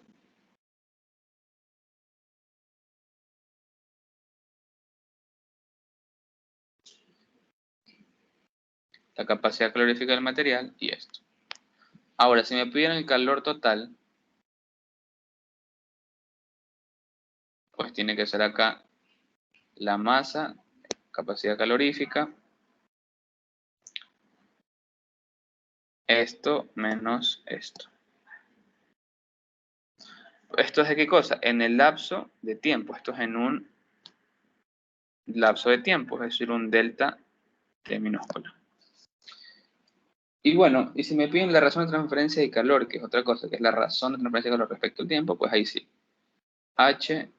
la capacidad calorífica del material y esto. Ahora, si me pidieran el calor total, pues tiene que ser acá la masa, capacidad calorífica, esto menos esto. ¿Esto es de qué cosa? En el lapso de tiempo. Esto es en un lapso de tiempo, es decir, un delta T minúscula. Y bueno, y si me piden la razón de transferencia de calor, que es otra cosa, que es la razón de transferencia de calor respecto al tiempo, pues ahí sí. H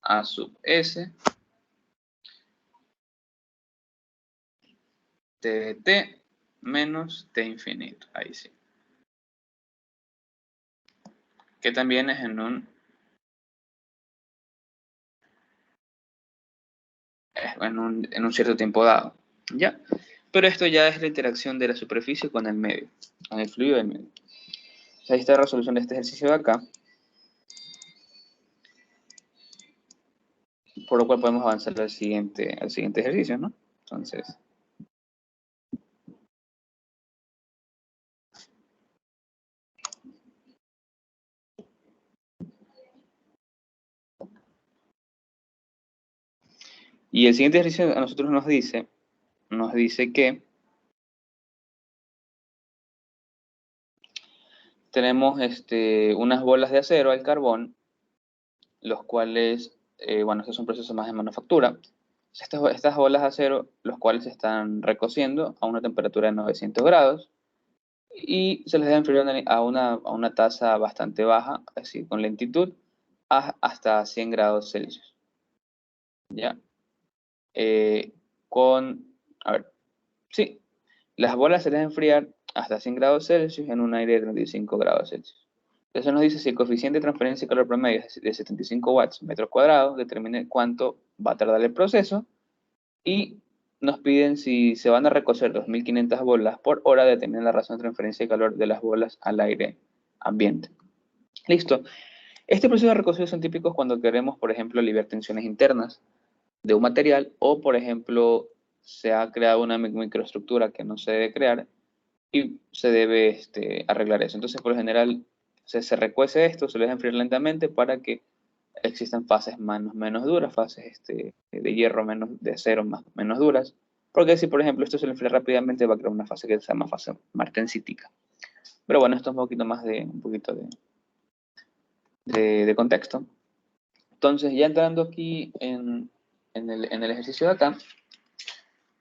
a sub S T de T menos T infinito. Ahí sí. Que también es en un cierto tiempo dado. ¿Ya? Pero esto ya es la interacción de la superficie con el medio, con el fluido del medio. Entonces, ahí está la resolución de este ejercicio de acá. Por lo cual podemos avanzar al siguiente ejercicio, ¿no? Entonces, y el siguiente ejercicio a nosotros nos dice que tenemos unas bolas de acero al carbón, los cuales, bueno, estos son procesos más de manufactura. Estas bolas de acero, los cuales se están recociendo a una temperatura de 900 grados y se les debe enfriar a una tasa bastante baja, así con lentitud, hasta 100 grados Celsius. ¿Ya? A ver, sí, las bolas se deben enfriar hasta 100 grados Celsius en un aire de 35 grados Celsius. Eso nos dice si el coeficiente de transferencia de calor promedio es de 75 watts metros cuadrados, determine cuánto va a tardar el proceso y nos piden si se van a recocer 2.500 bolas por hora, determina la razón de transferencia de calor de las bolas al aire ambiente. Listo. Este proceso de recocido son típicos cuando queremos, por ejemplo, aliviar tensiones internas de un material o, por ejemplo, se ha creado una microestructura que no se debe crear y se debe arreglar eso. Entonces, por lo general, se recuece esto, se lo deja enfriar lentamente para que existan fases menos duras, fases de hierro de acero menos duras. Porque si, por ejemplo, esto se lo enfría rápidamente, va a crear una fase que se llama fase martensítica. Pero bueno, esto es un poquito de contexto. Entonces, ya entrando aquí en el ejercicio de acá,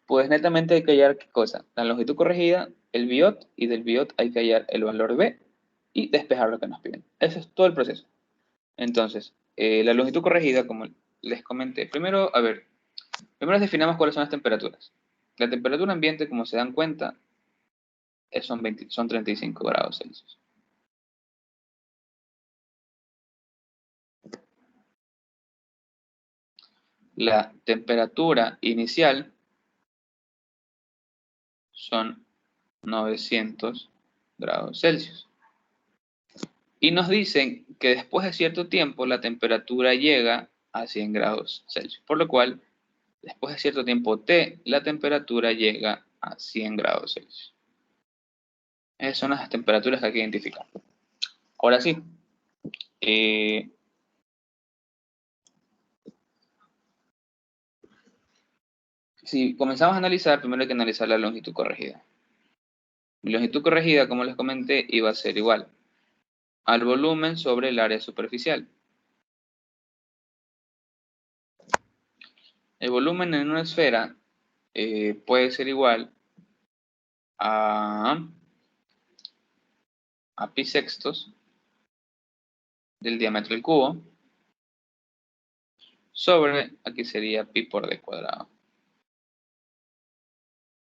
pues netamente hay que hallar qué cosa. La longitud corregida, el biot, y del biot hay que hallar el valor B y despejar lo que nos piden. Ese es todo el proceso. Entonces, la longitud corregida, como les comenté, primero definamos cuáles son las temperaturas. La temperatura ambiente, como se dan cuenta, son 35 grados Celsius. La temperatura inicial son 900 grados Celsius. Y nos dicen que después de cierto tiempo la temperatura llega a 100 grados Celsius. Por lo cual, después de cierto tiempo T, la temperatura llega a 100 grados Celsius. Esas son las temperaturas que hay que identificar. Ahora sí, si comenzamos a analizar, primero hay que analizar la longitud corregida. La longitud corregida, como les comenté, iba a ser igual al volumen sobre el área superficial. El volumen en una esfera puede ser igual a pi sextos del diámetro del cubo sobre, aquí sería pi por d cuadrado.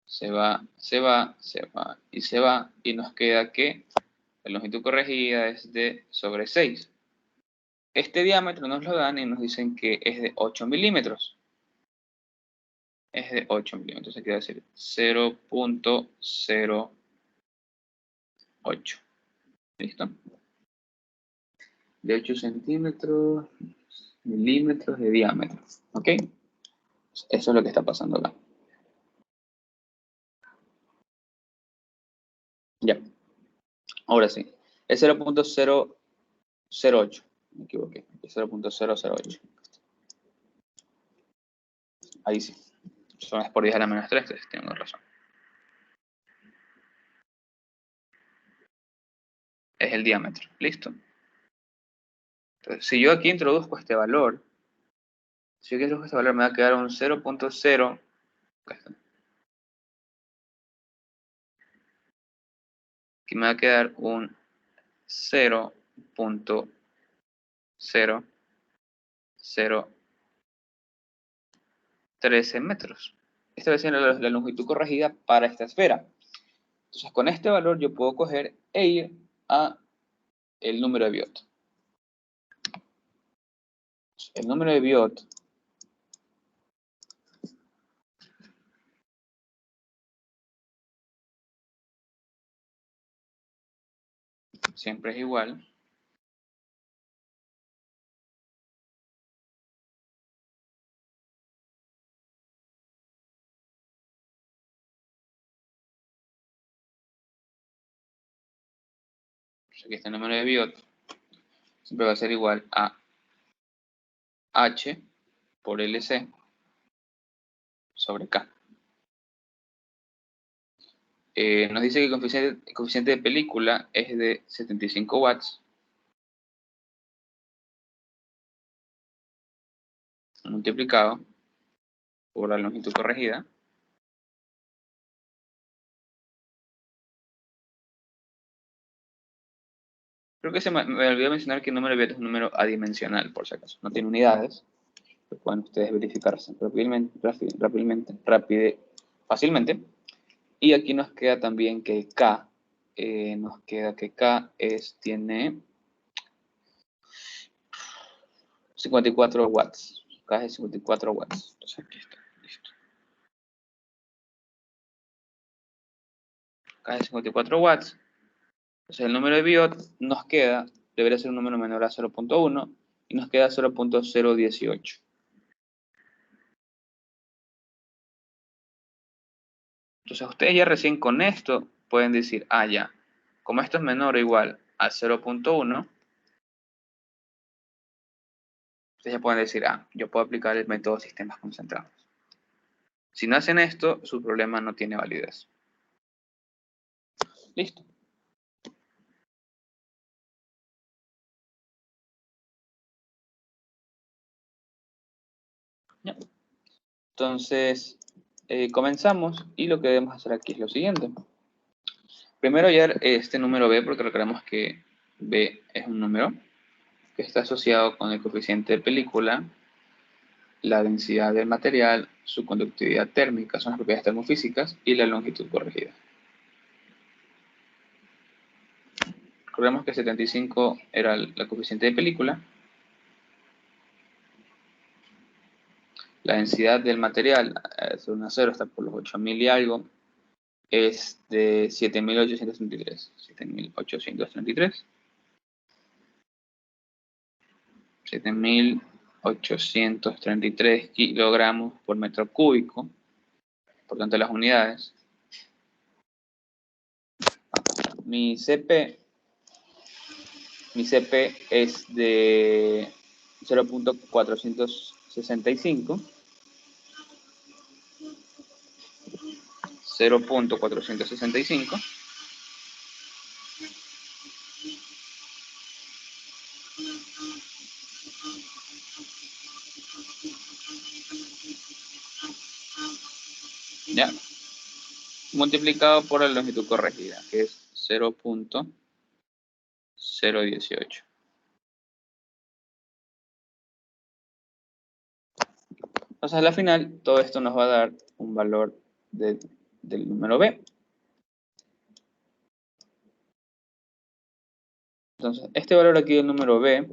Se va, se va, se va y se va, y nos queda que la longitud corregida es de sobre 6. Este diámetro nos lo dan y nos dicen que es de 8 milímetros. Es de 8 milímetros, aquí va a decir 0.08. ¿Listo? De 8 centímetros, milímetros de diámetro. ¿Ok? Eso es lo que está pasando acá. Ya. Ahora sí. Es 0.008. Me equivoqué. Es 0.008. Ahí sí. Son es por 10 a la menos 3, entonces tengo razón. Es el diámetro. ¿Listo? Entonces, si yo aquí introduzco este valor, me va a quedar un 0.0. Aquí me va a quedar un 0.0013 metros. Esta va a ser la longitud corregida para esta esfera. Entonces, con este valor yo puedo coger e ir a el número de Biot. El número de Biot siempre es igual aquí está el número de Biot, siempre va a ser igual a H por LC sobre K. Nos dice que el coeficiente de película es de 75 watts multiplicado por la longitud corregida. Creo que me olvidó mencionar que el número de Biot es un número adimensional, por si acaso. No tiene unidades. Lo pueden ustedes verificarse fácilmente. Y aquí nos queda también que K, tiene 54 watts. K es de 54 watts. Entonces aquí está, listo. K es de 54 watts. Entonces el número de Biot nos queda, debería ser un número menor a 0.1 y nos queda 0.018. Entonces ustedes ya recién con esto pueden decir, ah, ya, como esto es menor o igual a 0.1, ustedes ya pueden decir, ah, yo puedo aplicar el método de sistemas concentrados. Si no hacen esto, su problema no tiene validez. Listo. Ya. Entonces, comenzamos y lo que debemos hacer aquí es lo siguiente. Primero hallar este número B, porque recordemos que B es un número que está asociado con el coeficiente de película, la densidad del material, su conductividad térmica, son las propiedades termofísicas, y la longitud corregida. Recordemos que 75 era la coeficiente de película. La densidad del material, es un acero, está por los 8000 y algo, es de 7833. 7833. 7833 kilogramos por metro cúbico. Por tanto, las unidades mi CP es de 0.465. 0.465. Ya. Multiplicado por la longitud corregida, que es 0.018. Entonces, a la final, todo esto nos va a dar un valor del número B. Entonces, este valor aquí del número B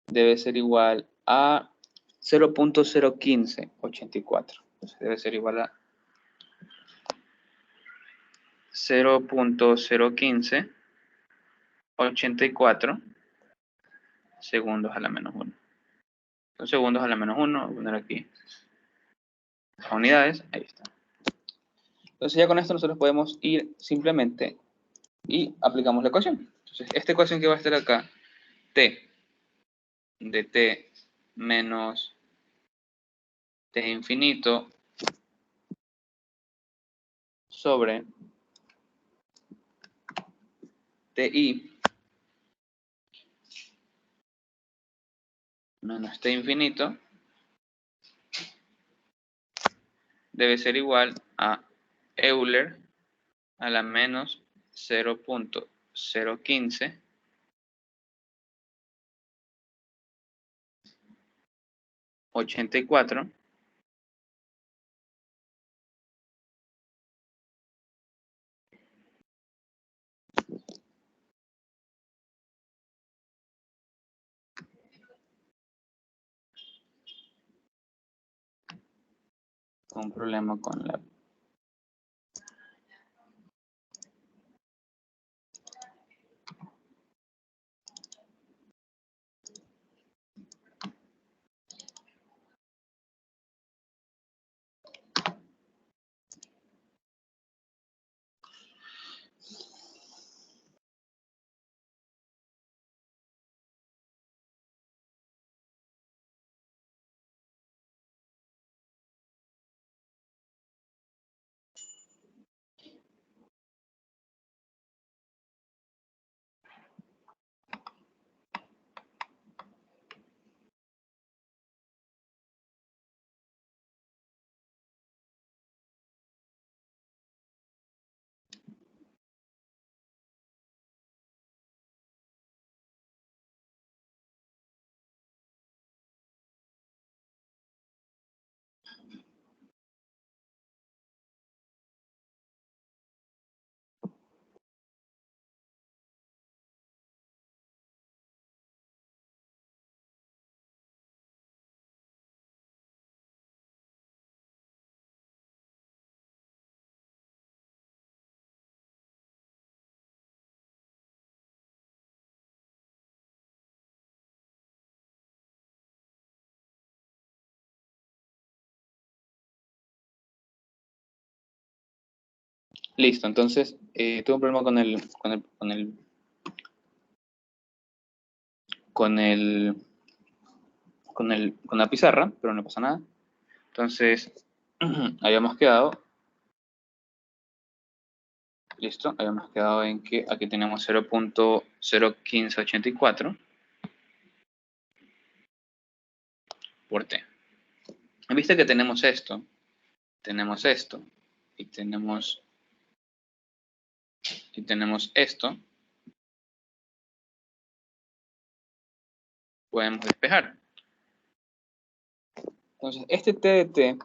debe ser igual a 0.01584. Entonces, debe ser igual a 0.01584 segundos a la menos 1. Son segundos a la menos 1, voy a poner aquí las unidades, ahí está. Entonces ya con esto nosotros podemos ir simplemente y aplicamos la ecuación. Entonces esta ecuación que va a estar acá, t de t menos t infinito sobre ti menos t infinito debe ser igual a Euler a la menos 0.015 84 un problema con la... Listo, entonces tuve un problema con la pizarra, pero no pasa nada. Entonces, habíamos quedado, listo, habíamos quedado en que aquí tenemos 0.01584 por t. Viste que tenemos esto y tenemos esto, podemos despejar. Entonces, este t de t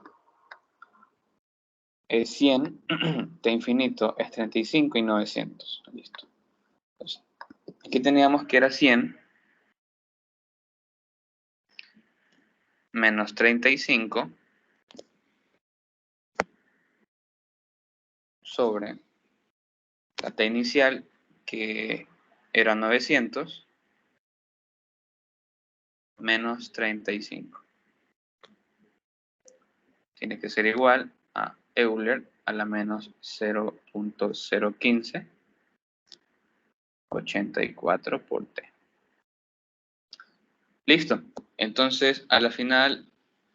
es 100, t infinito es 35 y 900. Listo. Entonces, aquí teníamos que era 100 menos 35 sobre la t inicial, que era 900, menos 35. Tiene que ser igual a Euler a la menos 0.015 84 por T. Listo. Entonces, a la final,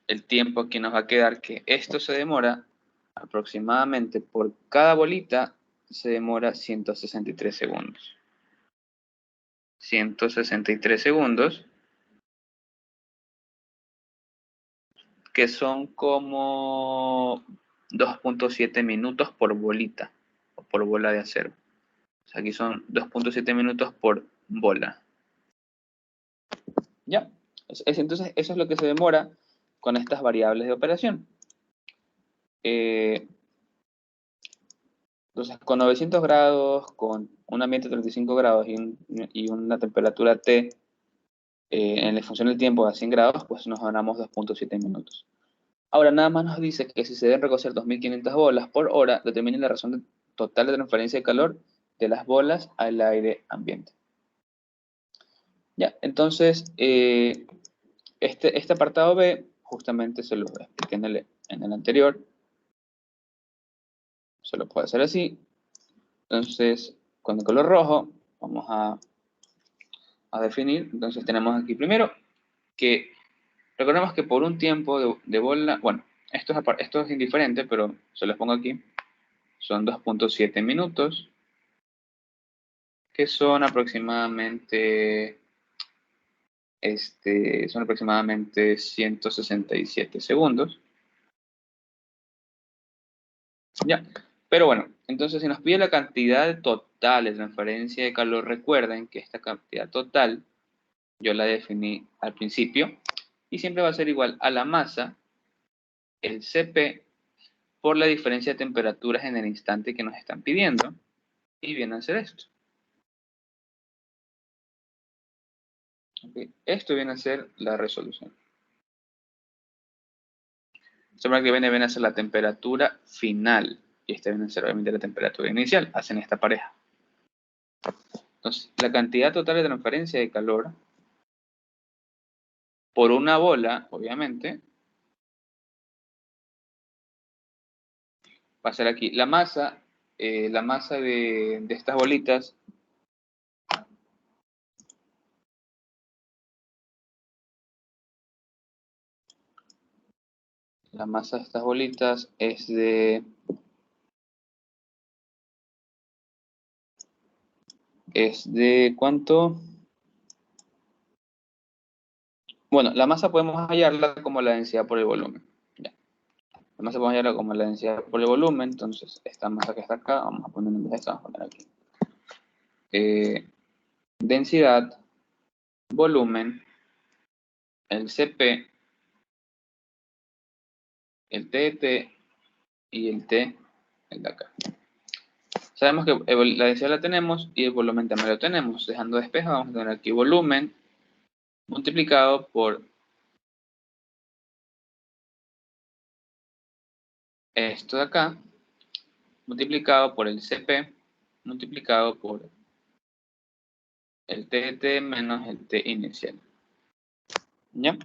el tiempo aquí nos va a quedar que esto se demora aproximadamente por cada bolita, se demora 163 segundos. 163 segundos, que son como 2.7 minutos por bolita, o por bola de acero. O sea, aquí son 2.7 minutos por bola. ¿Ya? Entonces, eso es lo que se demora con estas variables de operación. Entonces, con 900 grados, con un ambiente de 35 grados y una temperatura T en la función del tiempo a 100 grados, pues nos ganamos 2.7 minutos. Ahora, nada más nos dice que si se deben recoger 2.500 bolas por hora, determinen la razón total de transferencia de calor de las bolas al aire ambiente. Ya, entonces, este apartado B, justamente se lo expliqué en el anterior. Se lo puede hacer así. Entonces, con el color rojo, vamos a definir. Entonces, tenemos aquí primero que, recordemos que por un tiempo de bola, bueno, esto es indiferente, pero se los pongo aquí. Son 2.7 minutos, que son aproximadamente 167 segundos. Ya, pero bueno, entonces si nos pide la cantidad total de transferencia de calor, recuerden que esta cantidad total yo la definí al principio y siempre va a ser igual a la masa, el Cp, por la diferencia de temperaturas en el instante que nos están pidiendo, y viene a ser esto. Okay. Esto viene a ser la resolución. Sobre que viene a ser la temperatura final, y esta viene a ser obviamente la temperatura inicial, hacen esta pareja. Entonces, la cantidad total de transferencia de calor por una bola, obviamente, va a ser aquí. La masa de estas bolitas es de ¿cuánto? Bueno, la masa podemos hallarla como la densidad por el volumen. Ya. La masa podemos hallarla como la densidad por el volumen, entonces esta masa que está acá, vamos a poner en vez de esta, vamos a poner aquí. Densidad, volumen, el Cp, el TT y el T, el de acá. Sabemos que la densidad la tenemos y el volumen también lo tenemos. Dejando de espejo, vamos a tener aquí volumen multiplicado por esto de acá, multiplicado por el Cp, multiplicado por el TT menos el T inicial. ¿Ya?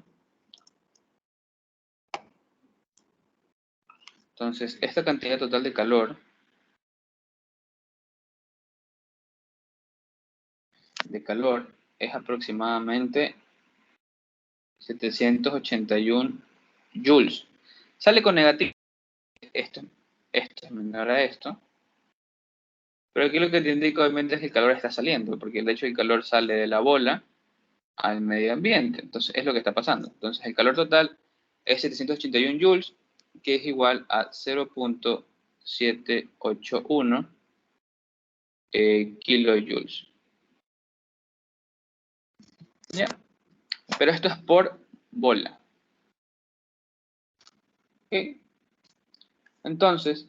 Entonces, esta cantidad total de calor es aproximadamente 781 joules. Sale con negativo. Esto es menor a esto. Pero aquí lo que te indica obviamente es que el calor está saliendo, porque de hecho el calor sale de la bola al medio ambiente. Entonces es lo que está pasando. Entonces el calor total es 781 joules, que es igual a 0.781 kilojoules. ¿Ya? Pero esto es por bola. ¿Okay? Entonces,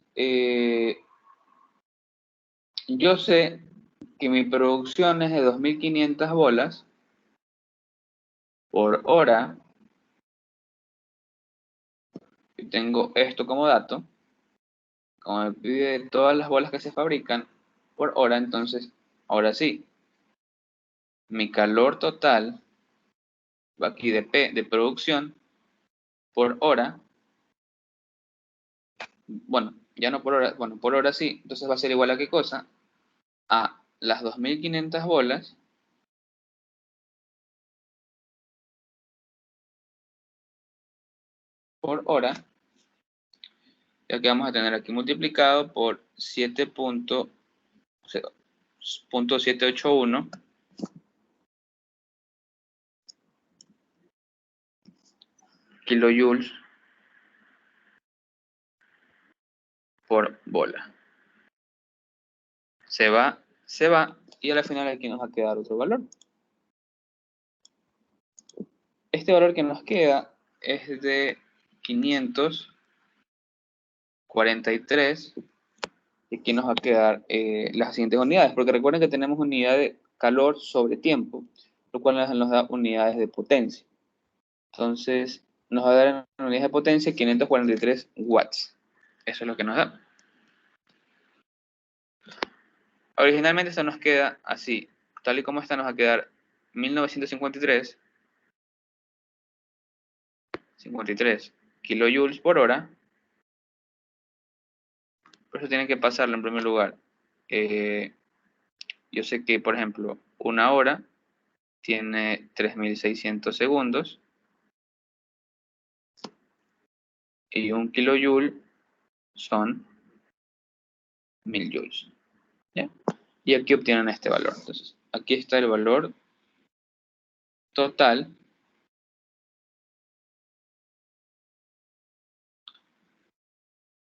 yo sé que mi producción es de 2.500 bolas por hora. Y tengo esto como dato. Como me pide todas las bolas que se fabrican por hora, entonces, ahora sí, mi calor total va aquí de P de producción por hora. Bueno, ya no por hora, bueno, por hora sí, entonces va a ser igual a qué cosa? A las 2500 bolas por hora, ya que vamos a tener aquí multiplicado por 7.781 kilojoules por bola. Se va, y a la final aquí nos va a quedar otro valor. Este valor que nos queda es de 543, y aquí nos va a quedar las siguientes unidades, porque recuerden que tenemos unidad de calor sobre tiempo, lo cual nos da unidades de potencia. Entonces, nos va a dar en unidades de potencia 543 watts. Eso es lo que nos da. Originalmente esto nos queda así, tal y como está nos va a quedar 1953 kilojoules por hora. Por eso tienen que pasarlo en primer lugar. Yo sé que, por ejemplo, una hora tiene 3600 segundos y un kilojoule son 1000 joules. ¿Ya? Y aquí obtienen este valor. Entonces, aquí está el valor total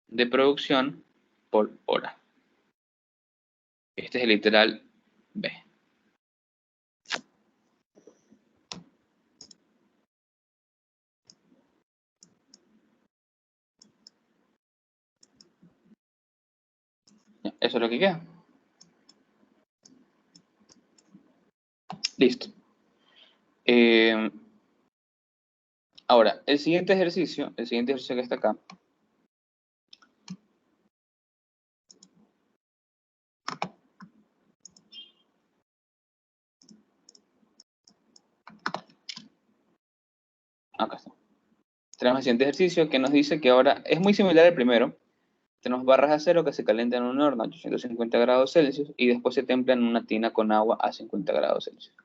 de producción por hora. Este es el literal B. ¿Ya? Eso es lo que queda. Listo. Ahora, el siguiente ejercicio que está acá, acá está. Tenemos el siguiente ejercicio que nos dice que ahora es muy similar al primero. Tenemos barras de acero que se calientan en un horno a 850 grados Celsius y después se templan en una tina con agua a 50 grados Celsius.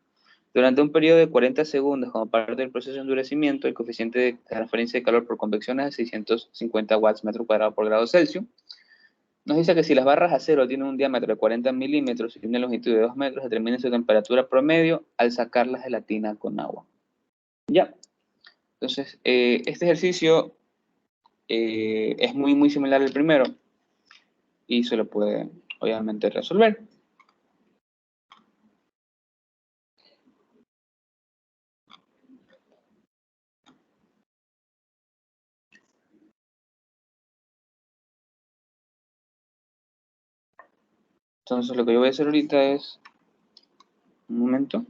Durante un periodo de 40 segundos, como parte del proceso de endurecimiento, el coeficiente de transferencia de calor por convección es de 650 watts metro cuadrado por grado Celsius. Nos dice que si las barras de acero tienen un diámetro de 40 milímetros y una longitud de 2 metros, determinen su temperatura promedio al sacarlas de la tina con agua. Ya. Entonces, este ejercicio es muy similar al primero y se lo puede, obviamente, resolver. Entonces, lo que yo voy a hacer ahorita es, un momento,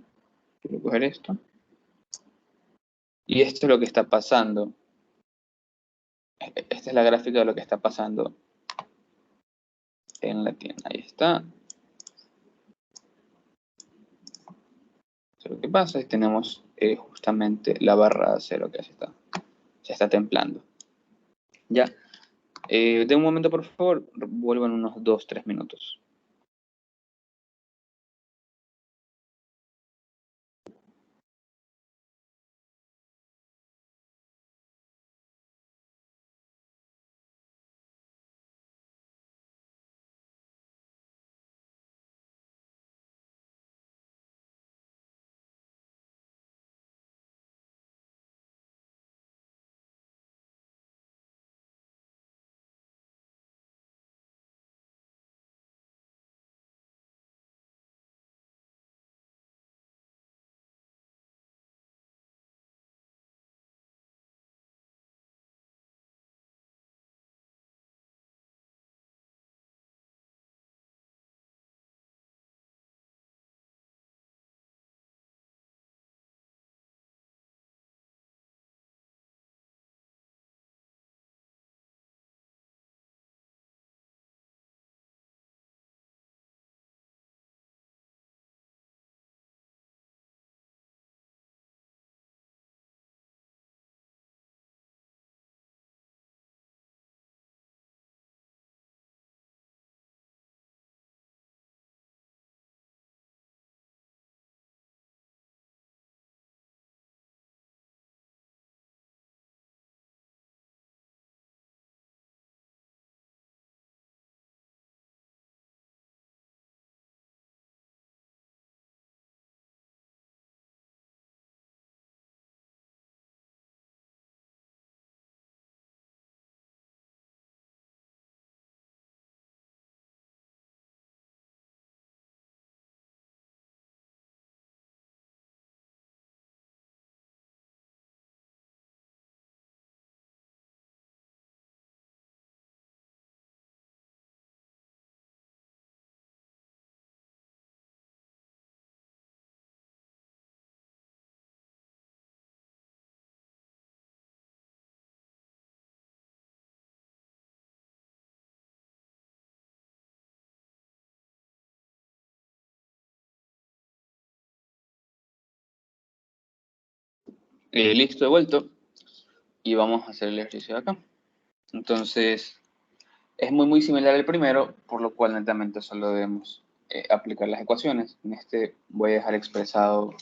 quiero coger esto. Y esto es lo que está pasando. Esta es la gráfica de lo que está pasando en la tienda. Ahí está. Esto es lo que pasa. Y tenemos justamente la barra de acero que se está templando. Ya. De un momento, por favor. Vuelvan unos 2-3 minutos. Listo, de vuelto. Y vamos a hacer el ejercicio de acá. Entonces, es muy similar al primero, por lo cual netamente solo debemos aplicar las ecuaciones. En este voy a dejar expresado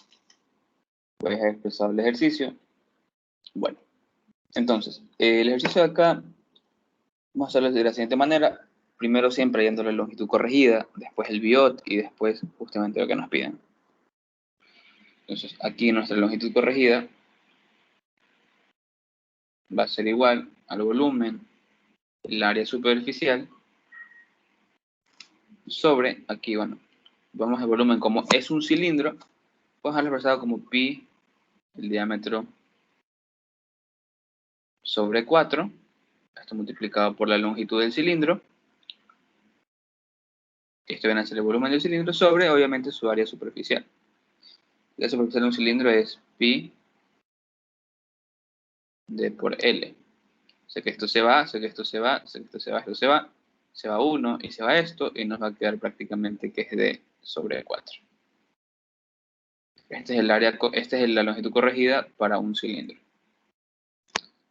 el ejercicio. Bueno, entonces, el ejercicio de acá, vamos a hacerlo de la siguiente manera. Primero siempre yendo la longitud corregida, después el biot y después justamente lo que nos piden. Entonces, aquí nuestra longitud corregida va a ser igual al volumen, el área superficial, sobre, aquí, bueno, vamos al volumen como es un cilindro, vamos a dejarlo expresado como pi, el diámetro, sobre 4, esto multiplicado por la longitud del cilindro, esto viene a ser el volumen del cilindro sobre, obviamente, su área superficial. La superficie de un cilindro es pi d por L. Sé que esto se va, sé que esto se va, sé que esto se va, esto se va 1 y se va esto, y nos va a quedar prácticamente que es d sobre 4. Este es el área, esta es la longitud corregida para un cilindro.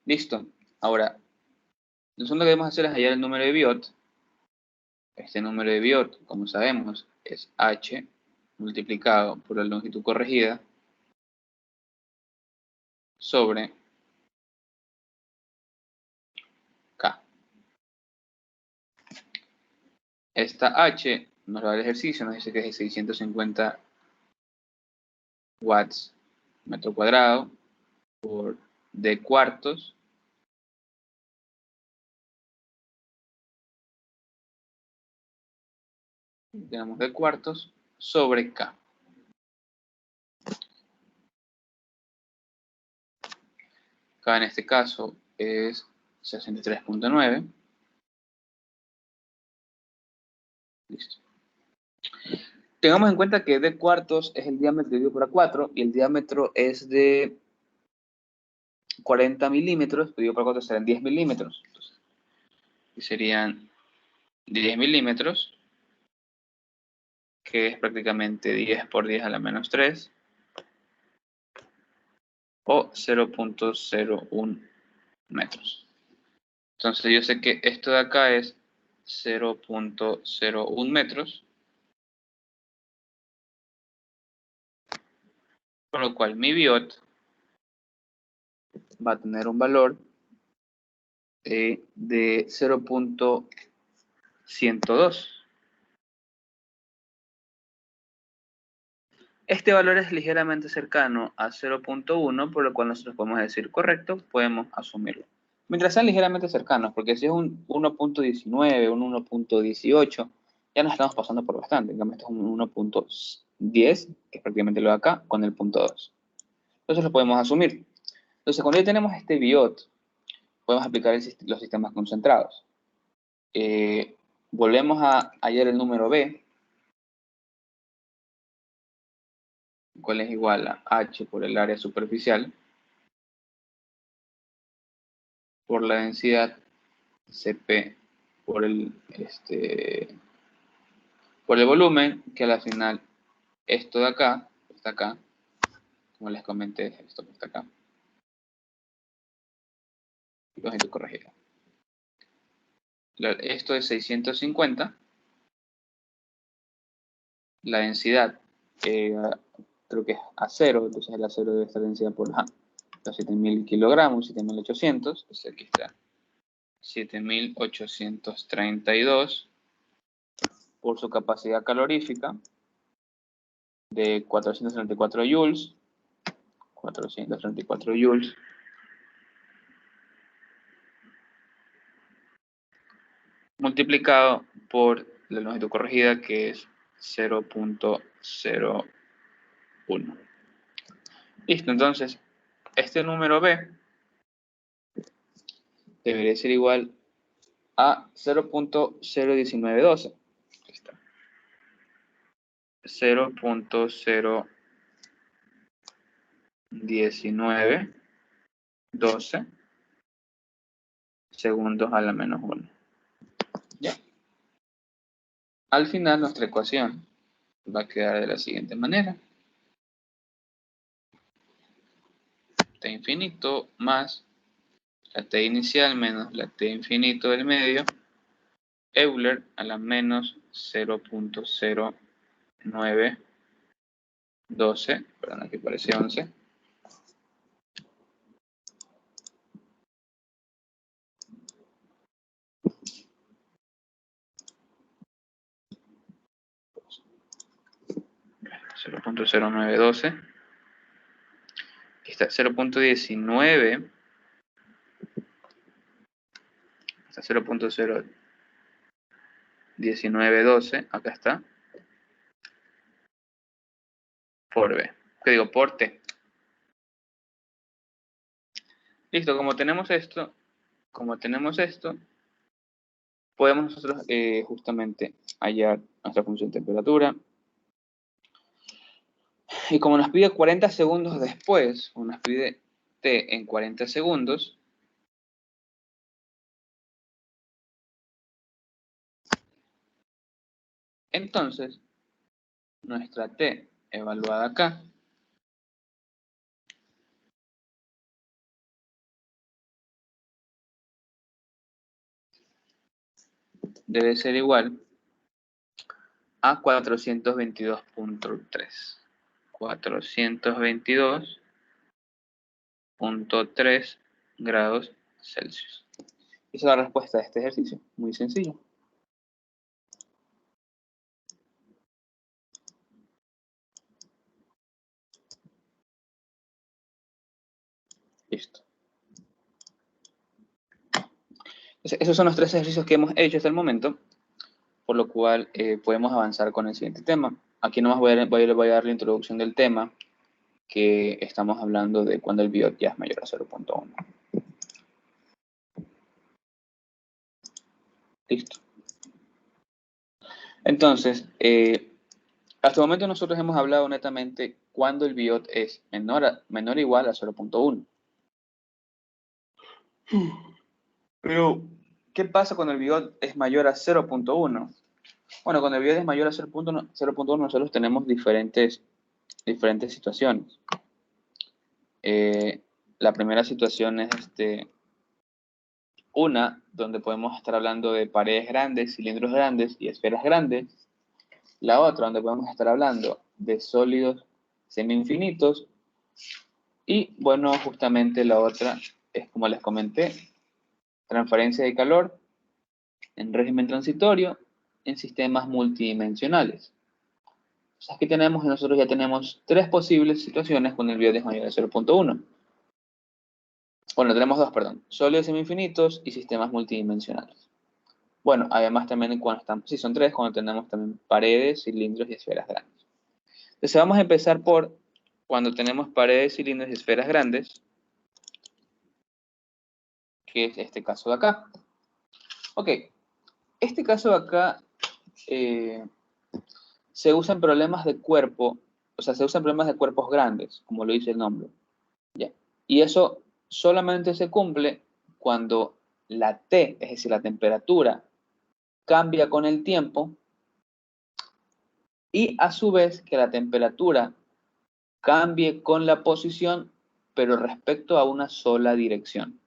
Listo. Ahora, lo segundo que debemos hacer es hallar el número de Biot. Este número de Biot, como sabemos, es h multiplicado por la longitud corregida sobre K. Esta H nos da el ejercicio, nos dice que es de 650 watts metro cuadrado por D cuartos tenemos D cuartos sobre K. K en este caso es 63.9. Listo. Tengamos en cuenta que D cuartos es el diámetro dividido por A4 y el diámetro es de 40 milímetros, dividido por 4 serán 10 milímetros. Entonces, serían 10 milímetros, que es prácticamente 10 por 10 a la menos 3, o 0.01 metros. Entonces yo sé que esto de acá es 0.01 metros, con lo cual mi biot va a tener un valor de 0.102. Este valor es ligeramente cercano a 0.1, por lo cual nosotros podemos decir correcto, podemos asumirlo. Mientras sean ligeramente cercanos, porque si es un 1.19, un 1.18, ya nos estamos pasando por bastante. En cambio, esto es un 1.10, que es prácticamente lo de acá, con el punto 2. Entonces lo podemos asumir. Entonces, cuando ya tenemos este biot, podemos aplicar los sistemas concentrados. Volvemos a hallar el número B, cual es igual a H por el área superficial, por la densidad CP por por el volumen, que a la final esto de acá, está acá, como les comenté, esto que está acá, longitud corregida. Esto es 650, la densidad creo que es a 0, entonces el acero debe estar densidad por los 7000 kilogramos, 7800, entonces aquí está 7832 por su capacidad calorífica de 434 joules, 434 joules, multiplicado por la longitud corregida, que es 0.01. Listo, entonces, este número B debería ser igual a 0.01912. 0.01912 segundos a la menos 1. ¿Ya? Al final, nuestra ecuación va a quedar de la siguiente manera. T infinito más la T inicial menos la T infinito del medio, Euler a la menos 0.0912, perdón, aquí parece 11. .0912. Aquí está 0.19. Está 0.01912. Acá está. Por B. ¿Qué digo? Por T. Listo, como tenemos esto, podemos nosotros justamente hallar nuestra función de temperatura. Y como nos pide 40 segundos después, o nos pide T en 40 segundos, entonces nuestra T evaluada acá debe ser igual a 422.3. 422.3 grados Celsius. Esa es la respuesta de este ejercicio. Muy sencillo. Listo. Entonces, esos son los 3 ejercicios que hemos hecho hasta el momento, por lo cual podemos avanzar con el siguiente tema. Aquí nomás voy a dar la introducción del tema, que estamos hablando de cuando el biot ya es mayor a 0.1. Listo. Entonces, hasta el momento nosotros hemos hablado netamente cuando el biot es menor o igual a 0.1. Pero, ¿qué pasa cuando el biot es mayor a 0.1? Bueno, cuando el biot es mayor a 0.1 nosotros tenemos diferentes situaciones. La primera situación es una donde podemos estar hablando de paredes grandes, cilindros grandes y esferas grandes. La otra donde podemos estar hablando de sólidos semi-infinitos. Y bueno, justamente la otra es, como les comenté, transferencia de calor en régimen transitorio en sistemas multidimensionales. O sea, aquí nosotros ya tenemos 3 posibles situaciones con el biot es mayor a 0.1. Bueno, tenemos 2, perdón. Sólidos semi-infinitos y sistemas multidimensionales. Bueno, además también cuando estamos, sí, son 3, cuando tenemos también paredes, cilindros y esferas grandes. Entonces vamos a empezar por cuando tenemos paredes, cilindros y esferas grandes, que es este caso de acá. Ok, este caso de acá se usa en problemas de cuerpo, o sea, se usa en problemas de cuerpos grandes, como lo dice el nombre. ¿Ya? Y eso solamente se cumple cuando la T, es decir, la temperatura, cambia con el tiempo y a su vez que la temperatura cambie con la posición, pero respecto a una sola dirección.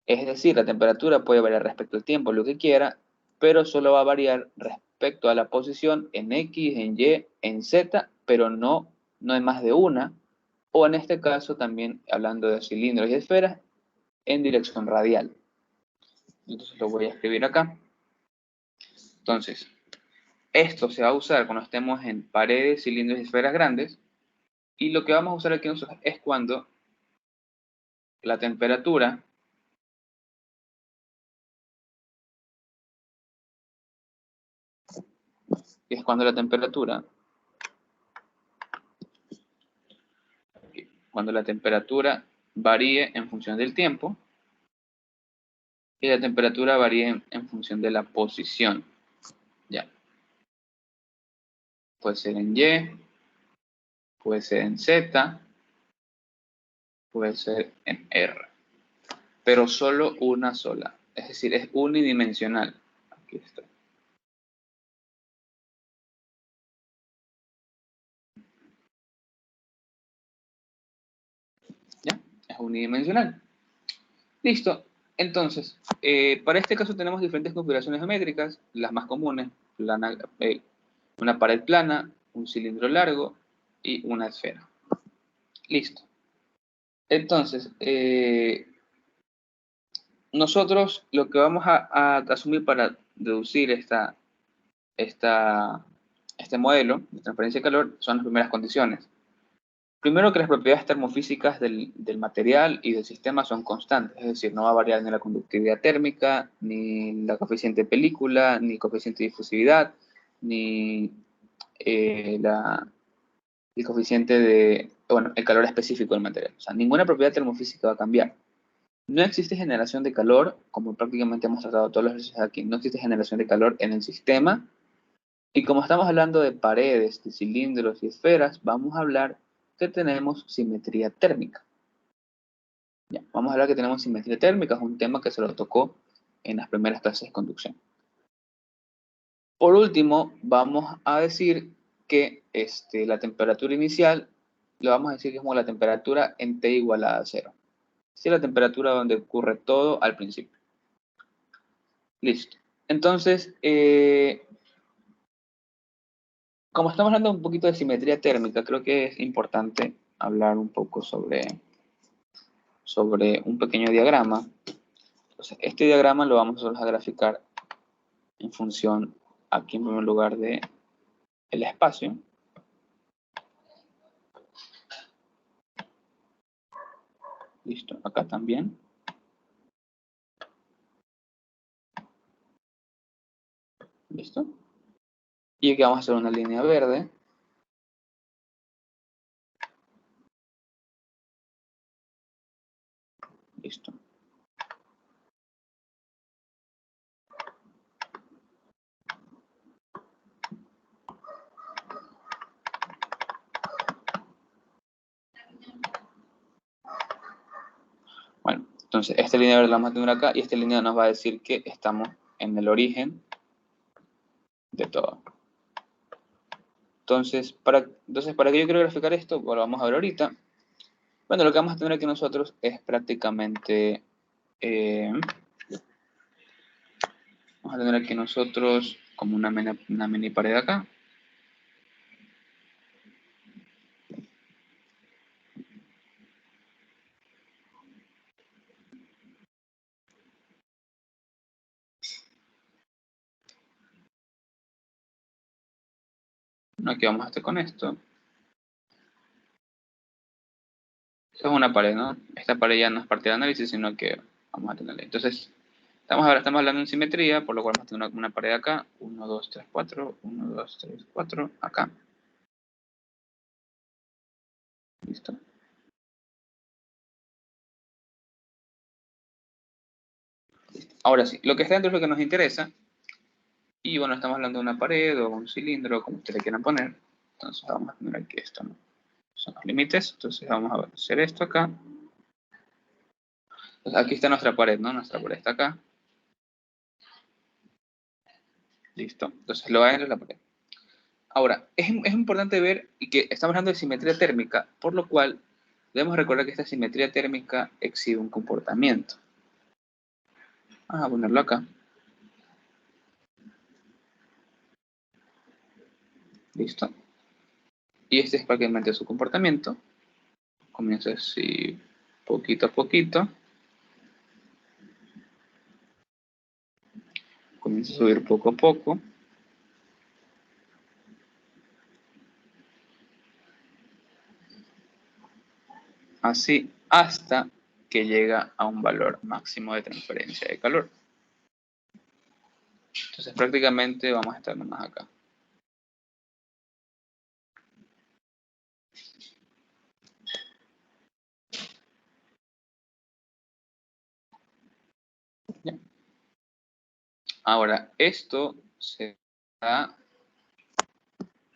Es decir, la temperatura puede variar respecto al tiempo, lo que quiera, pero solo va a variar respecto a la posición en X, en Y, en Z, pero no hay más de una, o en este caso también, hablando de cilindros y esferas, en dirección radial. Entonces lo voy a escribir acá. Entonces, esto se va a usar cuando estemos en paredes, cilindros y esferas grandes, y lo que vamos a usar aquí nosotros es cuando la temperatura varíe en función del tiempo y la temperatura varíe en función de la posición. Ya. Puede ser en Y, puede ser en Z, puede ser en R. Pero solo una sola. Es decir, es unidimensional. Aquí está. es unidimensional. Listo. Entonces, para este caso tenemos diferentes configuraciones geométricas, las más comunes, una pared plana, un cilindro largo y una esfera. Listo. Entonces, nosotros lo que vamos a asumir para deducir este modelo de transferencia de calor son las primeras condiciones. Primero, que las propiedades termofísicas del material y del sistema son constantes, es decir, no va a variar ni la conductividad térmica, ni la coeficiente de película, ni coeficiente de difusividad, ni el coeficiente el calor específico del material. O sea, ninguna propiedad termofísica va a cambiar. No existe generación de calor, como prácticamente hemos tratado todos los ejercicios aquí, no existe generación de calor en el sistema. Y como estamos hablando de paredes, de cilindros y esferas, vamos a hablar que tenemos simetría térmica. Ya, vamos a hablar que tenemos simetría térmica, es un tema que se lo tocó en las primeras clases de conducción. Por último, vamos a decir que la temperatura inicial, lo vamos a decir que es como la temperatura en T igualada a 0. Es la temperatura donde ocurre todo al principio. Listo. Entonces, como estamos hablando un poquito de simetría térmica, creo que es importante hablar un poco sobre un pequeño diagrama. Entonces, este diagrama lo vamos a graficar en función, aquí en primer lugar, de el espacio. Listo, acá también. Listo. Y aquí vamos a hacer una línea verde. Listo. Bueno, entonces esta línea verde la vamos a tener acá y esta línea nos va a decir que estamos en el origen de todo. Entonces, ¿para qué yo quiero graficar esto? Bueno, lo vamos a ver ahorita. Bueno, lo que vamos a tener aquí nosotros es prácticamente... vamos a tener aquí nosotros como una mini pared acá. Aquí vamos a estar con esto. Esta es una pared, ¿no? Esta pared ya no es parte del análisis, sino que vamos a tenerla. Entonces, estamos hablando en simetría, por lo cual vamos a tener una pared acá. 1, 2, 3, 4. 1, 2, 3, 4. Acá. Listo. Listo. Ahora sí, lo que está dentro es lo que nos interesa. Y bueno, estamos hablando de una pared o un cilindro, como ustedes le quieran poner. Entonces vamos a poner aquí esto, ¿no? Son los límites. Entonces vamos a hacer esto acá. Entonces, aquí está nuestra pared, ¿no? Nuestra pared está acá. Listo. Entonces lo va a es la pared. Ahora, es importante ver que estamos hablando de simetría térmica, por lo cual debemos recordar que esta simetría térmica exhibe un comportamiento. Vamos a ponerlo acá. Listo. Y este es prácticamente su comportamiento. Comienza así poquito a poquito. Comienza a subir poco a poco. Así hasta que llega a un valor máximo de transferencia de calor. Entonces prácticamente vamos a estar nomás acá. ¿Ya? Ahora, esto se da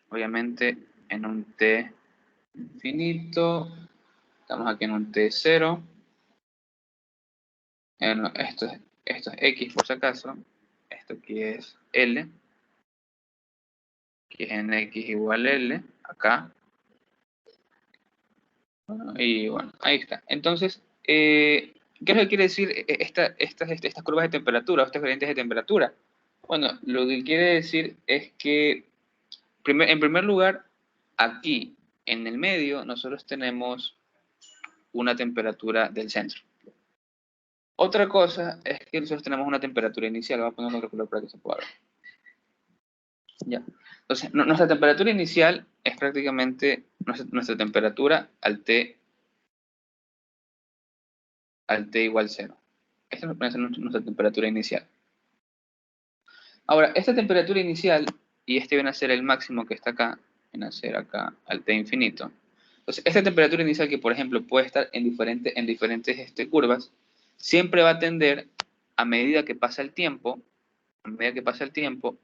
obviamente en un T infinito. Estamos aquí en un T0. Esto es X por si acaso. Esto aquí es L. Que es en X igual L. Acá. Y bueno, ahí está. Entonces, ¿Qué es lo que quiere decir estas curvas de temperatura o estas gradientes de temperatura? Bueno, lo que quiere decir es que, en primer lugar, aquí en el medio nosotros tenemos una temperatura del centro. Otra cosa es que nosotros tenemos una temperatura inicial. Voy a poner otro color para que se pueda ver. Ya. Entonces, nuestra temperatura inicial es prácticamente nuestra temperatura al T igual 0. Esta es nuestra temperatura inicial. Ahora, esta temperatura inicial, y este viene a ser el máximo que está acá, viene a ser acá al T infinito. Entonces, esta temperatura inicial que, por ejemplo, puede estar en diferentes curvas, siempre va a tender, a medida que pasa el tiempo,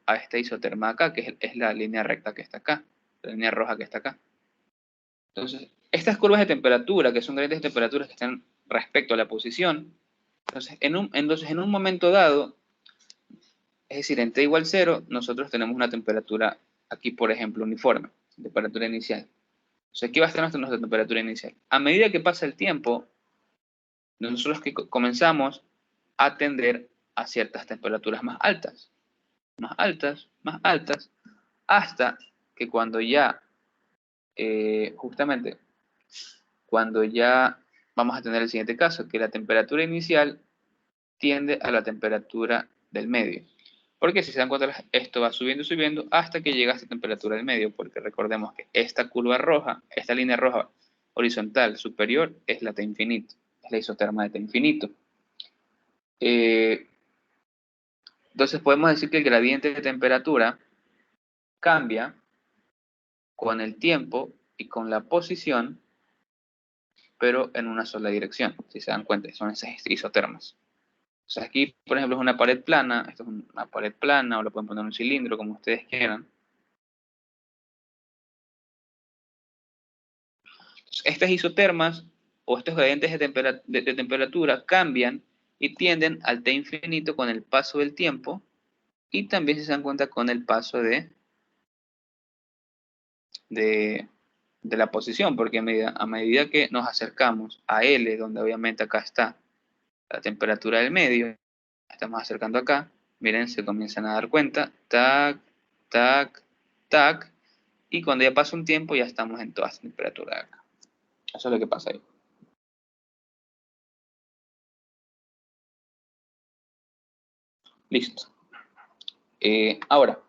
a esta isoterma acá, que es la línea recta que está acá, la línea roja que está acá. Entonces, estas curvas de temperatura, que son gradientes de temperaturas que están respecto a la posición, entonces, en un momento dado, es decir, en T igual 0, nosotros tenemos una temperatura aquí, por ejemplo, uniforme, temperatura inicial. Entonces, aquí va a estar nuestra temperatura inicial. A medida que pasa el tiempo, nosotros que comenzamos a tender a ciertas temperaturas más altas, más altas, más altas, hasta que cuando ya, justamente, cuando ya vamos a tener el siguiente caso, que la temperatura inicial tiende a la temperatura del medio. Porque si se dan cuenta, esto va subiendo y subiendo hasta que llega a esta temperatura del medio, porque recordemos que esta curva roja, esta línea roja horizontal superior es la T infinito, es la isoterma de T infinito. Entonces podemos decir que el gradiente de temperatura cambia con el tiempo y con la posición, pero en una sola dirección, si se dan cuenta, son esas isotermas. O sea, aquí, por ejemplo, es una pared plana, esto es una pared plana, o lo pueden poner en un cilindro, como ustedes quieran. Entonces, estas isotermas, o estos gradientes de temperatura, cambian y tienden al T infinito con el paso del tiempo, y también, si se dan cuenta, con el paso de la posición, porque a medida que nos acercamos a L, donde obviamente acá está la temperatura del medio, estamos acercando acá, miren, se comienzan a dar cuenta, tac, tac, tac, y cuando ya pasa un tiempo ya estamos en toda esta temperatura de acá. Eso es lo que pasa ahí. Listo. Ahora,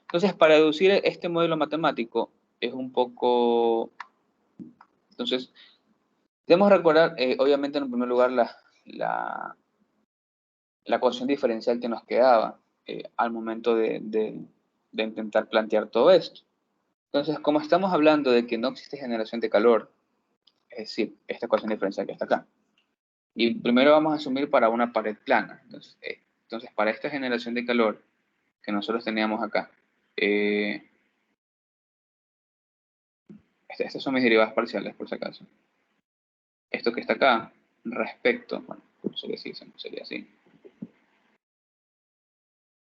entonces para deducir este modelo matemático es un poco... Entonces, debemos recordar, obviamente, en primer lugar, la ecuación diferencial que nos quedaba al momento de intentar plantear todo esto. Entonces, como estamos hablando de que no existe generación de calor, es decir, esta ecuación diferencial que está acá, y primero vamos a asumir para una pared plana. Entonces, para esta generación de calor que nosotros teníamos acá, estas son mis derivadas parciales, por si acaso. Esto que está acá, respecto, bueno, sería así,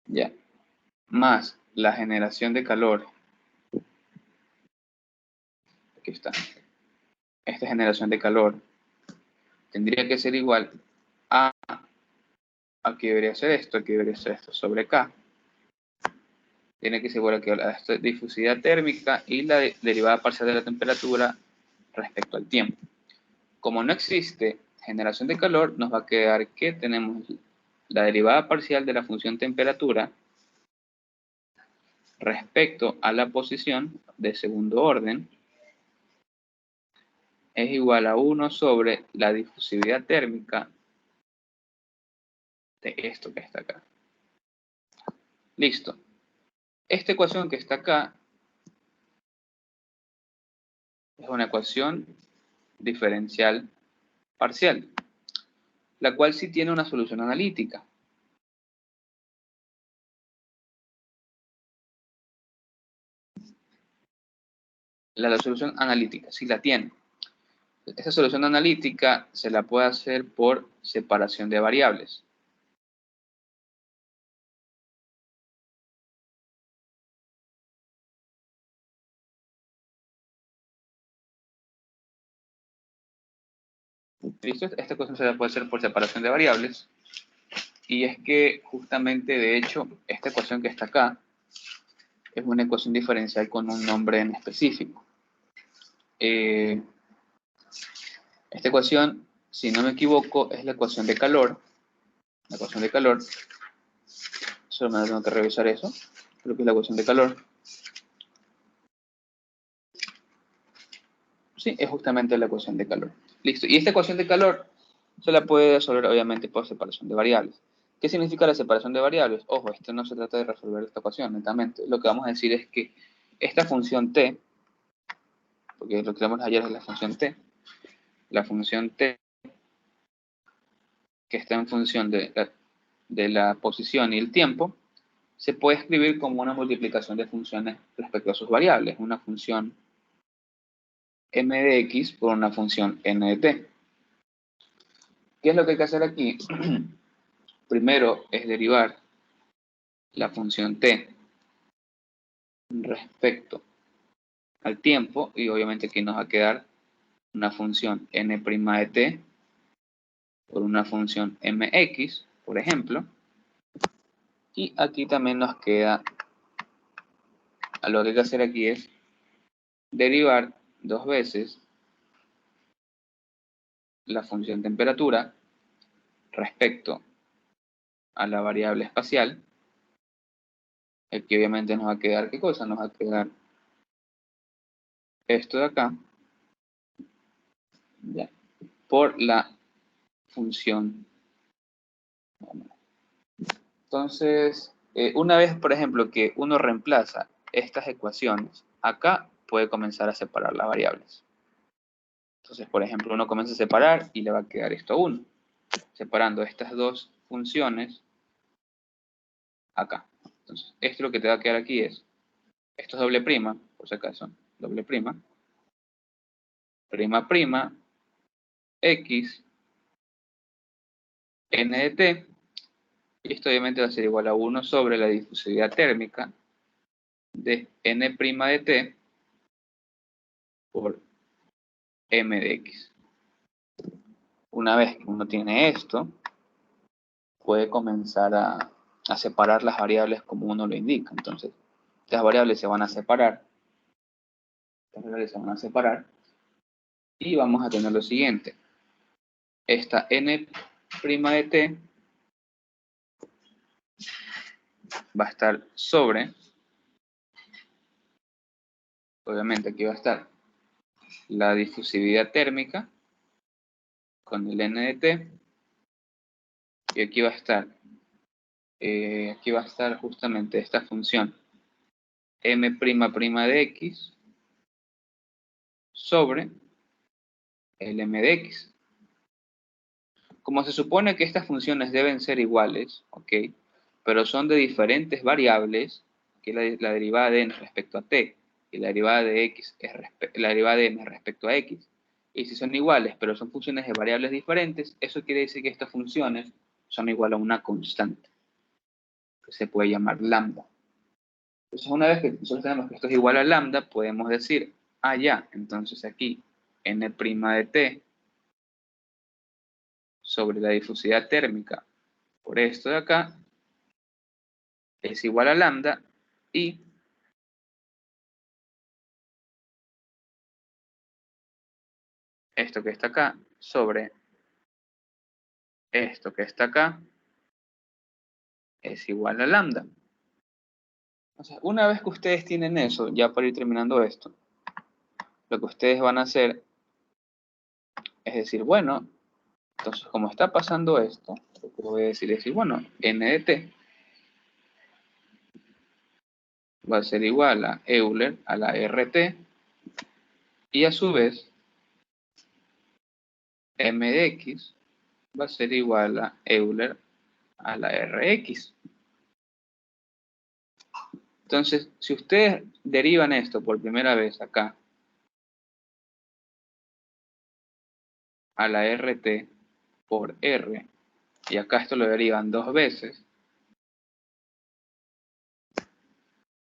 ya, más la generación de calor, aquí está, esta generación de calor tendría que ser igual a, aquí debería ser esto, aquí debería ser esto sobre K. Tiene que ser igual a esta difusividad térmica y la derivada parcial de la temperatura respecto al tiempo. Como no existe generación de calor, nos va a quedar que tenemos la derivada parcial de la función temperatura respecto a la posición de segundo orden es igual a 1 sobre la difusividad térmica de esto que está acá. Listo. Esta ecuación que está acá es una ecuación diferencial parcial, la cual sí tiene una solución analítica. La solución analítica sí la tiene. Esa solución analítica se la puede hacer por separación de variables. ¿Listo? Esta ecuación se la puede hacer por separación de variables. Y es que justamente, de hecho, esta ecuación que está acá es una ecuación diferencial con un nombre en específico. Esta ecuación, si no me equivoco, es la ecuación de calor. La ecuación de calor. Solo me tengo que revisar eso. Creo que es la ecuación de calor. Sí, es justamente la ecuación de calor. Listo. Y esta ecuación de calor se la puede resolver obviamente por separación de variables. ¿Qué significa la separación de variables? Ojo, esto no se trata de resolver esta ecuación, netamente. Lo que vamos a decir es que esta función t, porque lo que vimos ayer es la función t, que está en función de la posición y el tiempo, se puede escribir como una multiplicación de funciones respecto a sus variables. Una función m de x por una función n de t. ¿Qué es lo que hay que hacer aquí? Primero es derivar la función t respecto al tiempo y obviamente aquí nos va a quedar una función n' de t por una función mx, por ejemplo. Y aquí también nos queda, lo que hay que hacer aquí es derivar dos veces la función temperatura respecto a la variable espacial. Aquí obviamente nos va a quedar, ¿qué cosa? Nos va a quedar esto de acá, ya, por la función. Entonces, una vez, por ejemplo, que uno reemplaza estas ecuaciones, acá puede comenzar a separar las variables. Entonces, por ejemplo, uno comienza a separar y le va a quedar esto a 1. Separando estas dos funciones acá. Entonces, esto lo que te va a quedar aquí es, esto es doble prima, por si acaso, doble prima, prima, x, n de t, y esto obviamente va a ser igual a 1 sobre la difusividad térmica de n' de t por m de x. Una vez que uno tiene esto, puede comenzar a separar las variables como uno lo indica. Entonces, las variables se van a separar, y vamos a tener lo siguiente. Esta n' de t va a estar sobre, obviamente aquí va a estar la difusividad térmica con el n de t, y aquí va a estar justamente esta función m' de x sobre el m de x. Como se supone que estas funciones deben ser iguales, ¿ok? Pero son de diferentes variables, que la derivada de n respecto a t y la derivada de x es la derivada de m respecto a x. Y si son iguales, pero son funciones de variables diferentes, eso quiere decir que estas funciones son igual a una constante, que se puede llamar lambda. Entonces, una vez que nosotros tenemos que esto es igual a lambda, podemos decir, ya, entonces aquí n' de t sobre la difusividad térmica por esto de acá es igual a lambda, y esto que está acá sobre esto que está acá es igual a lambda. O sea, una vez que ustedes tienen eso, ya para ir terminando esto, lo que ustedes van a hacer es decir, bueno, entonces como está pasando esto, lo que voy a decir es, bueno, n de t va a ser igual a Euler a la RT, y a su vez m de x va a ser igual a Euler a la Rx. Entonces, si ustedes derivan esto por primera vez acá a la RT por R, y acá esto lo derivan dos veces,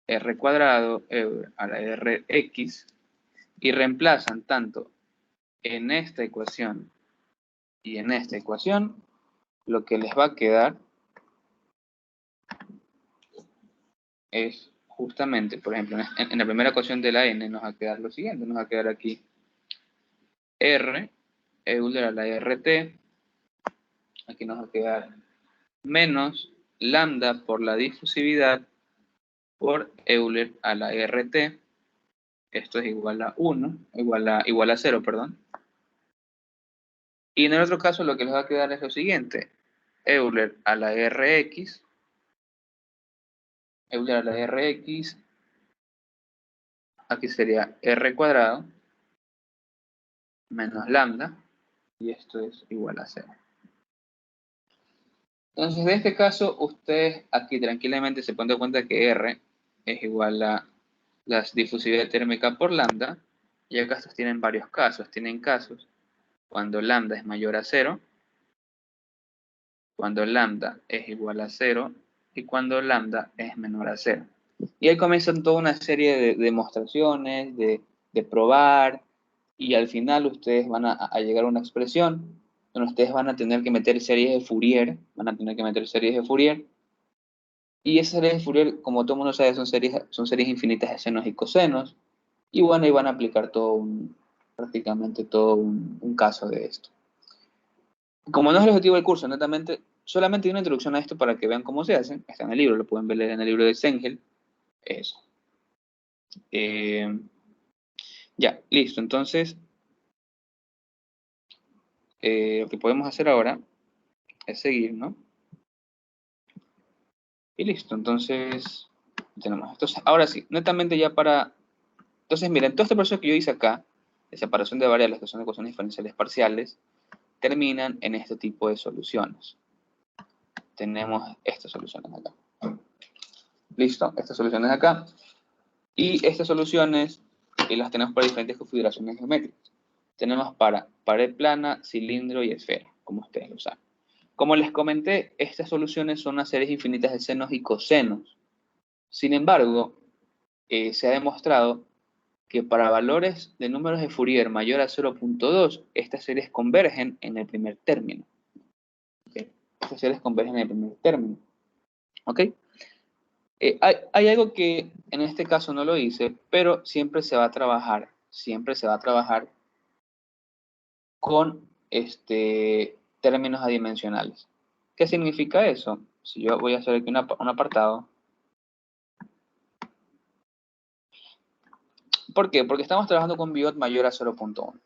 R cuadrado a la Rx, y reemplazan tanto en esta ecuación Y en esta ecuación, lo que les va a quedar es justamente, por ejemplo, en la primera ecuación de la n nos va a quedar lo siguiente, nos va a quedar aquí R, Euler a la RT, aquí nos va a quedar menos lambda por la difusividad por Euler a la RT, esto es igual a 1, igual a 0, perdón. Y en el otro caso lo que les va a quedar es lo siguiente, Euler a la Rx, Euler a la Rx, aquí sería R cuadrado, menos lambda, y esto es igual a 0. Entonces, en este caso, ustedes aquí tranquilamente se pueden dar cuenta que R es igual a la difusividad térmica por lambda, y acá estos tienen varios casos. Tienen casos cuando lambda es mayor a 0, cuando lambda es igual a 0, y cuando lambda es menor a 0. Y ahí comienzan toda una serie de demostraciones, de probar, y al final ustedes van a llegar a una expresión donde ustedes van a tener que meter series de Fourier, y esas series de Fourier, como todo el mundo sabe, son series infinitas de senos y cosenos, y bueno, ahí van a aplicar prácticamente todo un caso de esto. Como no es el objetivo del curso, netamente, solamente una introducción a esto para que vean cómo se hace, está en el libro, lo pueden ver en el libro de Sengel, eso. Ya, listo, entonces, lo que podemos hacer ahora es seguir, ¿no? Y listo, entonces, tenemos. Entonces, ahora sí, netamente ya para... Entonces, miren, todo este proceso que yo hice acá, de separación de variables, que son ecuaciones diferenciales parciales, terminan en este tipo de soluciones. Tenemos estas soluciones acá. Listo, estas soluciones acá. Y estas soluciones las tenemos para diferentes configuraciones geométricas. Tenemos para pared plana, cilindro y esfera, como ustedes lo saben. Como les comenté, estas soluciones son unas series infinitas de senos y cosenos. Sin embargo, se ha demostrado que para valores de números de Fourier mayor a 0.2, estas series convergen en el primer término. ¿Okay? Estas series convergen en el primer término. ¿Ok? Hay algo que en este caso no lo hice, pero siempre se va a trabajar con términos adimensionales. ¿Qué significa eso? Si yo voy a hacer aquí un apartado. ¿Por qué? Porque estamos trabajando con Biot mayor a 0.1.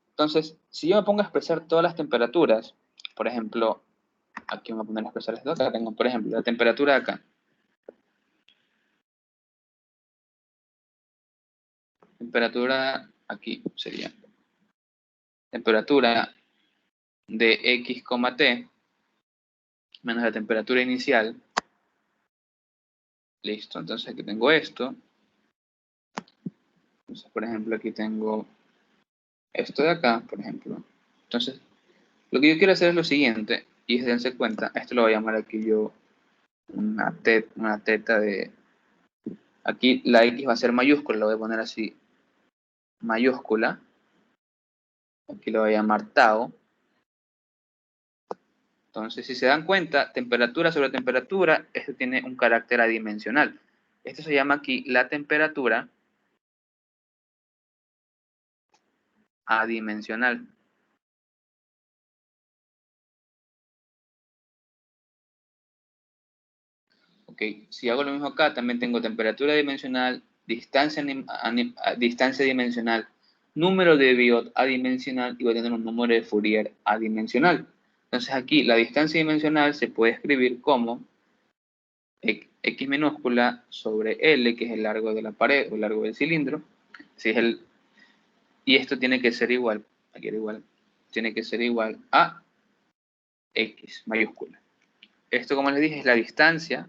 Entonces, si yo me pongo a expresar todas las temperaturas, por ejemplo, aquí me voy a poner a expresar esto, acá tengo, por ejemplo, la temperatura de acá. Temperatura, aquí sería temperatura de X, T, menos la temperatura inicial. Listo, entonces aquí tengo esto. Entonces, por ejemplo, aquí tengo esto de acá, por ejemplo. Entonces, lo que yo quiero hacer es lo siguiente, y es dense cuenta, esto lo voy a llamar aquí yo una teta de... Aquí la X va a ser mayúscula, lo voy a poner así, mayúscula. Aquí lo voy a llamar tau. Entonces, si se dan cuenta, temperatura sobre temperatura, esto tiene un carácter adimensional. Esto se llama aquí la temperatura adimensional. Ok, si hago lo mismo acá, también tengo temperatura dimensional, distancia dimensional, número de Biot adimensional y voy a tener un número de Fourier adimensional. Entonces aquí la distancia dimensional se puede escribir como X minúscula sobre L, que es el largo de la pared o el largo del cilindro. Si es y esto tiene que ser igual, aquí era igual, tiene que ser igual a X mayúscula. Esto, como les dije, es la distancia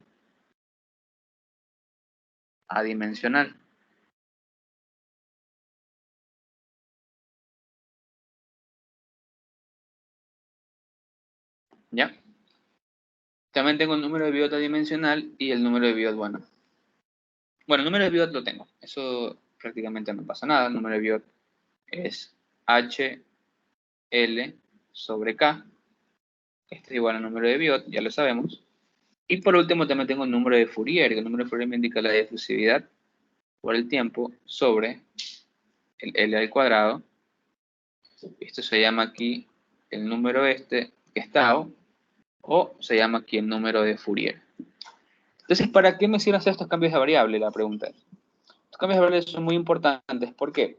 adimensional. ¿Ya? También tengo el número de Biot adimensional y el número de Biot, bueno. Bueno, el número de Biot lo tengo. Eso prácticamente no pasa nada. El número de Biot es HL sobre K. Este es igual al número de Biot, ya lo sabemos. Y por último también tengo el número de Fourier, que el número de Fourier me indica la difusividad por el tiempo sobre el L al cuadrado. Esto se llama aquí el número que es tau, o se llama aquí el número de Fourier. Entonces, ¿para qué me sirven hacer estos cambios de variable? La pregunta es. Estos cambios de variable son muy importantes. ¿Por qué?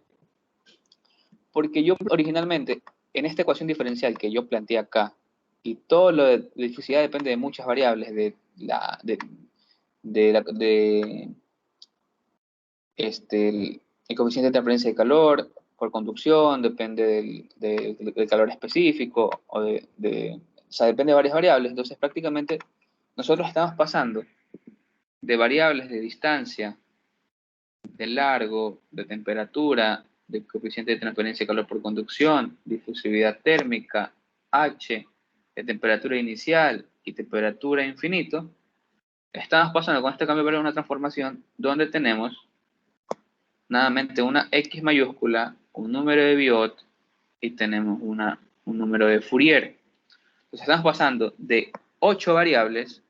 Porque yo originalmente, en esta ecuación diferencial que yo planteé acá, y todo lo de difusividad depende de muchas variables, el coeficiente de transferencia de calor por conducción, depende del calor específico, o sea, depende de varias variables. Entonces, prácticamente, nosotros estamos pasando de variables de distancia, de largo, de temperatura, de coeficiente de transferencia de calor por conducción, difusividad térmica, H, de temperatura inicial y temperatura infinito. Estamos pasando con este cambio de variable a una transformación donde tenemos nuevamente una X mayúscula, un número de Biot y tenemos un número de Fourier. Entonces estamos pasando de 8 variables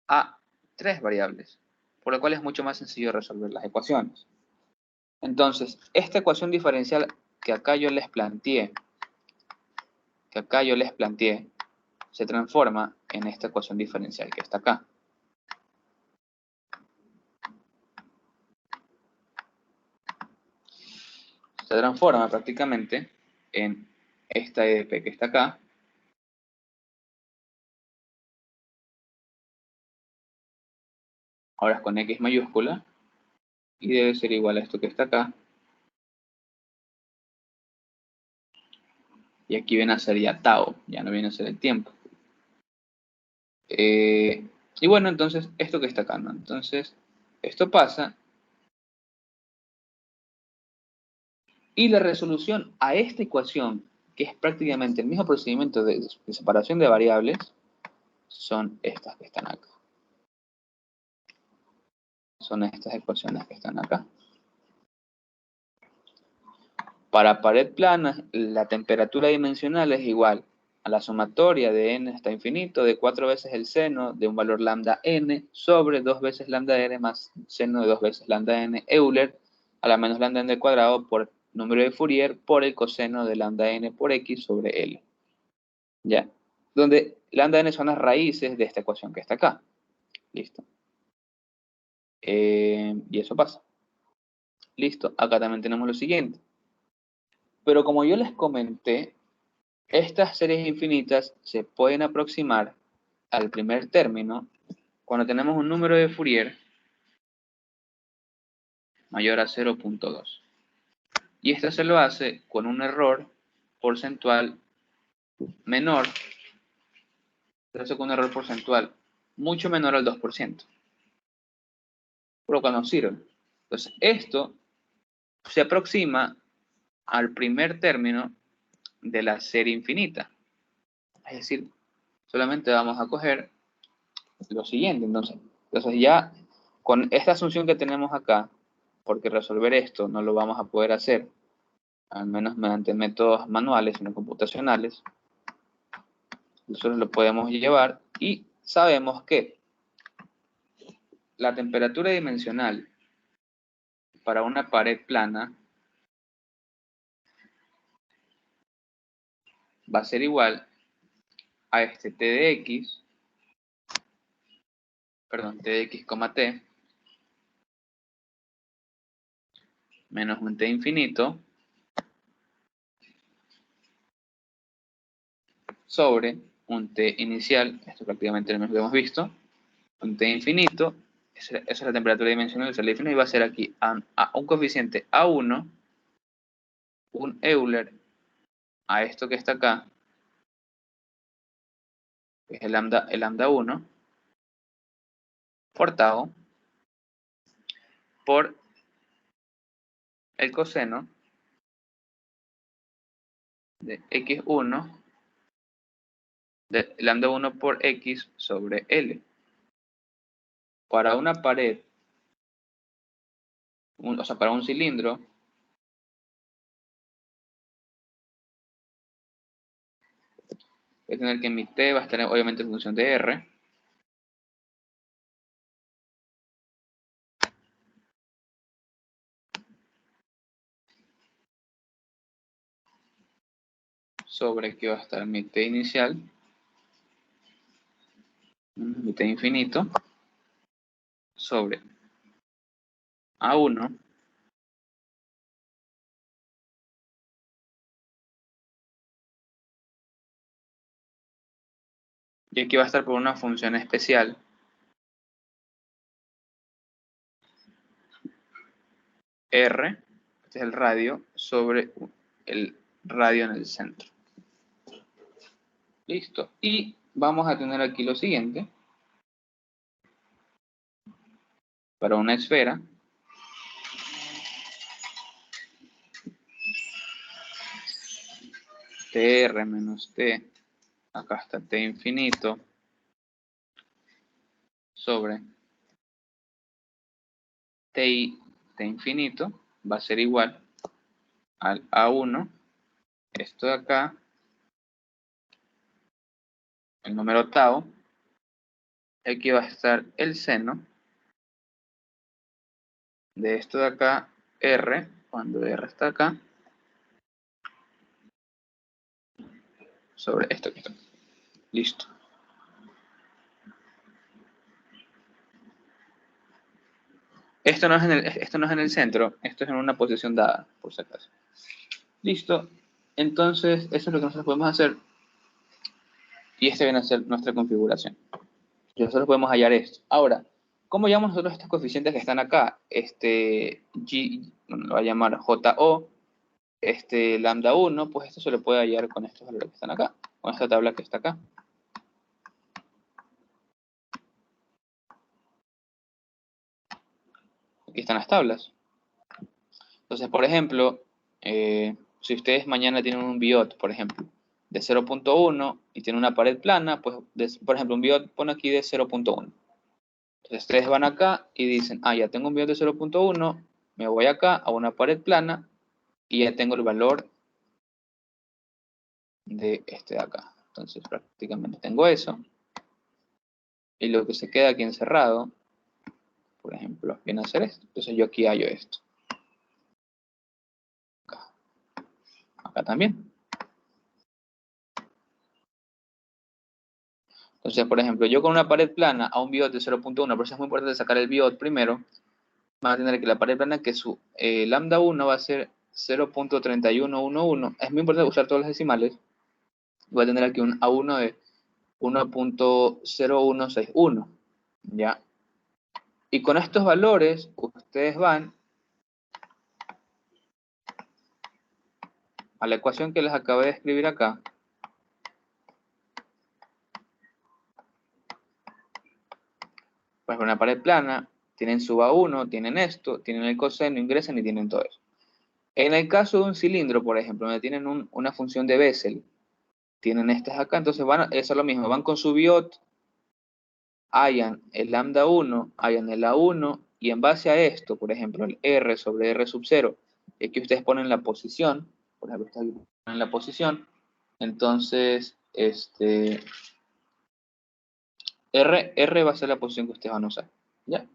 a 3 variables, por lo cual es mucho más sencillo resolver las ecuaciones. Entonces, esta ecuación diferencial que acá yo les planteé, se transforma en esta ecuación diferencial que está acá. Se transforma prácticamente en esta EDP que está acá. Ahora es con X mayúscula. Y debe ser igual a esto que está acá. Y aquí viene a ser ya tau, ya no viene a ser el tiempo. Y bueno, entonces, esto que está acá, ¿no? Entonces, esto pasa. Y la resolución a esta ecuación, que es prácticamente el mismo procedimiento de separación de variables, son estas que están acá. Son estas ecuaciones que están acá. Para pared plana, la temperatura dimensional es igual a la sumatoria de n hasta infinito de 4 veces el seno de un valor lambda n sobre 2 veces lambda n más seno de 2 veces lambda n Euler a la menos lambda n al cuadrado por número de Fourier por el coseno de lambda n por x sobre L. ¿Ya? Donde lambda n son las raíces de esta ecuación que está acá. Listo. Y eso pasa. Listo. Acá también tenemos lo siguiente. Pero como yo les comenté, estas series infinitas se pueden aproximar al primer término cuando tenemos un número de Fourier mayor a 0.2. Y esto se lo hace con un error porcentual menor, se hace con un error porcentual mucho menor al 2%. Por lo cual nos sirve. Entonces, esto se aproxima al primer término de la serie infinita. Es decir, solamente vamos a coger lo siguiente. Entonces ya con esta asunción que tenemos acá, porque resolver esto no lo vamos a poder hacer, al menos mediante métodos manuales, sino computacionales, nosotros lo podemos llevar y sabemos que la temperatura dimensional para una pared plana va a ser igual a este T de X, perdón, T de X, T, menos un T infinito, sobre un T inicial, esto prácticamente lo mismo que hemos visto, un T infinito, esa es la temperatura dimensional del salida y va a ser aquí un coeficiente A1, un Euler, a esto que está acá, que es el lambda 1, por tau, por el coseno de x1 de lambda 1 por x sobre L. Para una pared, o sea, para un cilindro, Voy a tener que mi t va a estar obviamente en función de r. Sobre que va a estar mi t inicial. Mi t infinito. Sobre A1. Y aquí va a estar por una función especial. R, este es el radio, sobre el radio en el centro. Listo. Y vamos a tener aquí lo siguiente. Para una esfera, tr menos t, acá está t infinito, sobre t infinito, va a ser igual al A1, esto de acá, el número octavo, aquí va a estar el seno de esto de acá, r, cuando r está acá, sobre esto que está. Listo. Esto no es en el centro, esto es en una posición dada, por si acaso. Listo. Entonces, eso es lo que nosotros podemos hacer. Y este viene a ser nuestra configuración. Y nosotros podemos hallar esto. Ahora, ¿cómo llamamos nosotros estos coeficientes que están acá? Bueno, lo va a llamar JO, lambda 1, pues esto se lo puede hallar con estos valores que están acá, con esta tabla que está acá. Aquí están las tablas. Entonces, por ejemplo, si ustedes mañana tienen un biot, por ejemplo, de 0.1 y tienen una pared plana, pues, por ejemplo, un biot pone aquí de 0.1. Entonces, ustedes van acá y dicen, ya tengo un biot de 0.1, me voy acá a una pared plana y ya tengo el valor de este de acá. Entonces, prácticamente tengo eso. Y lo que se queda aquí encerrado, por ejemplo, viene a ser esto. Entonces, yo aquí hallo esto. Acá también. Entonces, por ejemplo, yo con una pared plana a un biot de 0.1, por eso es muy importante sacar el biot primero, van a tener que la pared plana, que su lambda 1 va a ser 0.3111. Es muy importante usar todos los decimales. Voy a tener aquí un A1 de 1.0161, ¿ya? Y con estos valores, ustedes van a la ecuación que les acabé de escribir acá. Pues una pared plana, tienen su A1, tienen esto, tienen el coseno, ingresan y tienen todo eso. En el caso de un cilindro, por ejemplo, donde tienen una función de Bessel, tienen estas acá, entonces van a hacer lo mismo, van con su biot, hallan el lambda 1, hallan el A1, y en base a esto, por ejemplo, el R sobre R sub 0, y aquí ustedes ponen la posición, por ejemplo, está aquí, ponen la posición, entonces, R va a ser la posición que ustedes van a usar, ¿ya?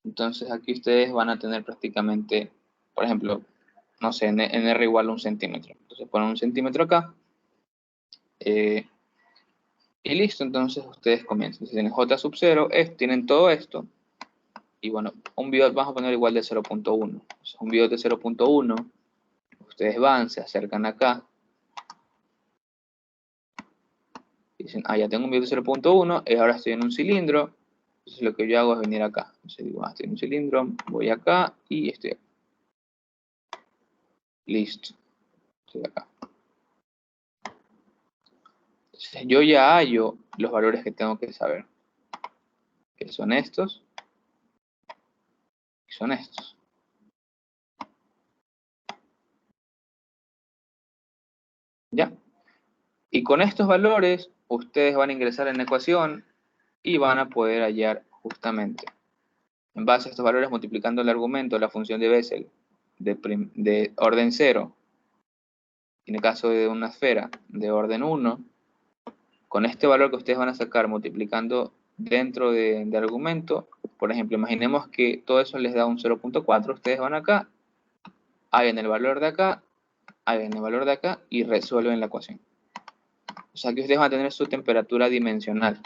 Entonces aquí ustedes van a tener prácticamente, por ejemplo, no sé, en R igual a 1 centímetro. Entonces ponen 1 centímetro acá. Y listo, entonces ustedes comienzan. Si tienen J sub 0, tienen todo esto. Y bueno, un biot vamos a poner igual de 0.1. Entonces un biot de 0.1, ustedes van, se acercan acá. Y dicen, ya tengo un biot de 0.1, ahora estoy en un cilindro. Entonces lo que yo hago es venir acá. Entonces digo, estoy en un cilindro, voy acá y estoy acá. Listo. Estoy acá. Entonces yo ya hallo los valores que tengo que saber. Que son estos. Y son estos. ¿Ya? Y con estos valores, ustedes van a ingresar en la ecuación y van a poder hallar justamente, en base a estos valores, multiplicando el argumento, la función de Bessel de orden 0, en el caso de una esfera de orden 1, con este valor que ustedes van a sacar multiplicando dentro de argumento, por ejemplo, imaginemos que todo eso les da un 0.4, ustedes van acá, hagan el valor de acá, hagan el valor de acá y resuelven la ecuación. O sea que ustedes van a tener su temperatura dimensional.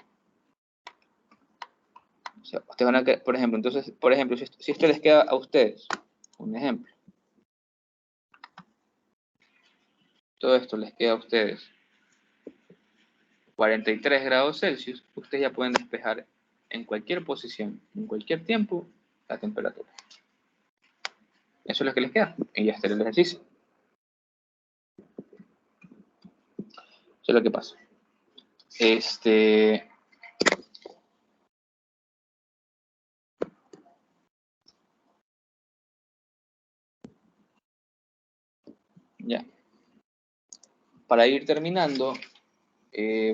O sea, ustedes van a, por ejemplo, entonces, si esto les queda a ustedes, un ejemplo. Todo esto les queda a ustedes 43 grados Celsius, ustedes ya pueden despejar en cualquier posición, en cualquier tiempo, la temperatura. Eso es lo que les queda. Y ya está el ejercicio. Eso es lo que pasa. Ya. Para ir terminando,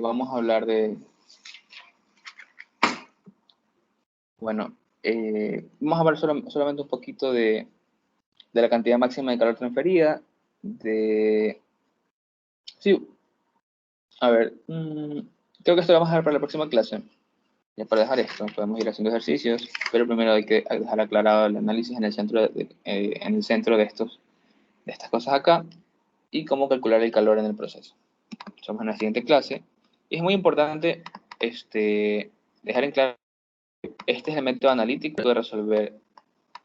vamos a hablar de... Bueno, vamos a hablar solamente un poquito de la cantidad máxima de calor transferida, Sí, a ver, creo que esto lo vamos a dejar para la próxima clase. Ya para dejar esto, podemos ir haciendo ejercicios, pero primero hay que dejar aclarado el análisis en el centro de estas cosas acá y cómo calcular el calor en el proceso. Somos en la siguiente clase. Y es muy importante dejar en claro que este es el método analítico de resolver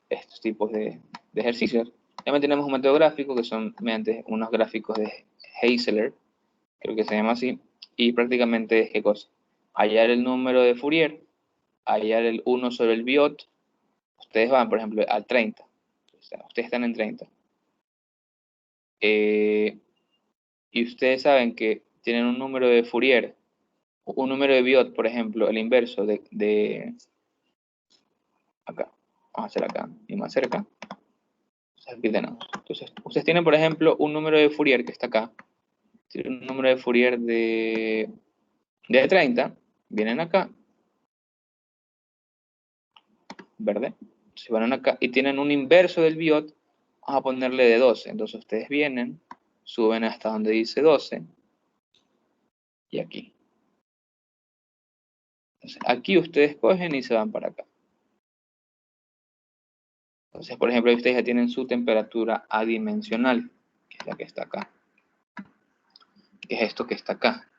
estos tipos de ejercicios. También tenemos un método gráfico que son mediante unos gráficos de Hausler, creo que se llama así, y prácticamente es ¿qué cosa? Hallar el número de Fourier, hallar el 1 sobre el biot. Ustedes van, por ejemplo, al 30. O sea, ustedes están en 30. Y ustedes saben que tienen un número de Fourier, un número de biot, por ejemplo, el inverso de acá. Vamos a hacer acá y más cerca. Aquí tenemos. Entonces, ustedes tienen, por ejemplo, un número de Fourier que está acá. Tienen un número de Fourier de 30. Vienen acá. Verde. Se van acá y tienen un inverso del biot. Vamos a ponerle de 12. Entonces, ustedes vienen, suben hasta donde dice 12. Y aquí. Entonces, aquí ustedes cogen y se van para acá. Entonces, por ejemplo, ustedes ya tienen su temperatura adimensional, que es la que está acá. Que es esto que está acá.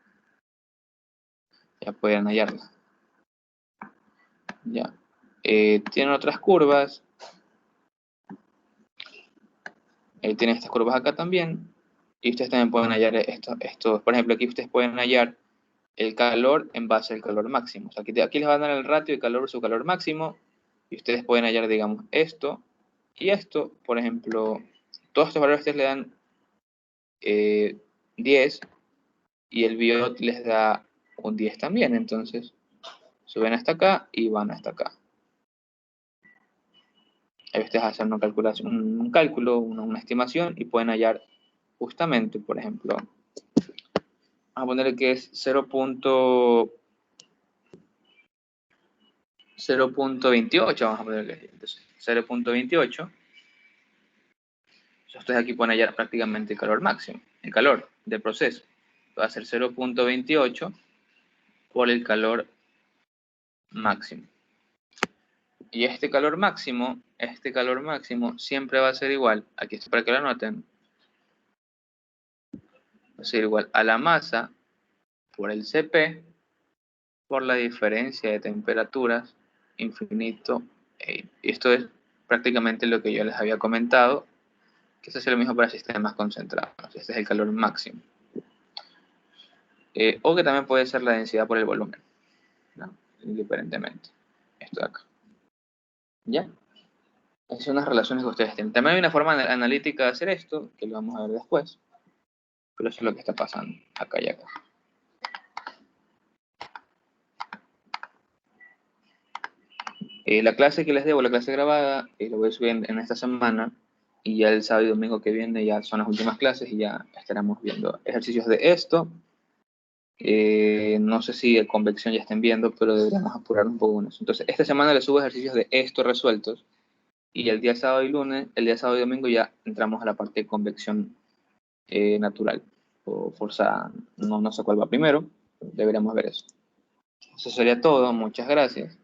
Ya pueden hallarla. Ya. Tienen otras curvas. Tienen estas curvas acá también. Y ustedes también pueden hallar esto. Por ejemplo, aquí ustedes pueden hallar el calor en base al calor máximo. O sea, aquí les van a dar el ratio de calor versus calor máximo. Y ustedes pueden hallar, digamos, esto y esto. Por ejemplo, todos estos valores ustedes le dan 10 y el biot les da un 10 también. Entonces, suben hasta acá y van hasta acá. Ahí ustedes hacen una calculación, un cálculo, una estimación y pueden hallar justamente, por ejemplo, vamos a poner que es 0.28, vamos a ponerle 0.28. Ustedes aquí pueden hallar prácticamente el calor máximo, el calor del proceso. Va a ser 0.28 por el calor máximo. Y este calor máximo siempre va a ser igual, aquí está para que lo anoten, va a ser igual a la masa por el Cp por la diferencia de temperaturas infinito. Y esto es prácticamente lo que yo les había comentado, que se hace lo mismo para sistemas concentrados. Este es el calor máximo. O que también puede ser la densidad por el volumen, ¿no? Indiferentemente. Esto de acá. ¿Ya? Esas son las relaciones que ustedes tienen. También hay una forma analítica de hacer esto, que lo vamos a ver después. Pero eso es lo que está pasando acá y acá. La clase que les debo, la clase grabada, la voy a subir en esta semana. Y ya el sábado y domingo que viene ya son las últimas clases y ya estaremos viendo ejercicios de esto. No sé si de convección ya estén viendo, pero deberíamos apurar un poco con eso. Entonces, esta semana les subo ejercicios de esto resueltos. Y el día sábado y domingo ya entramos a la parte de convección natural o forzada. No sé cuál va primero. deberíamos ver eso. Eso sería todo, muchas gracias.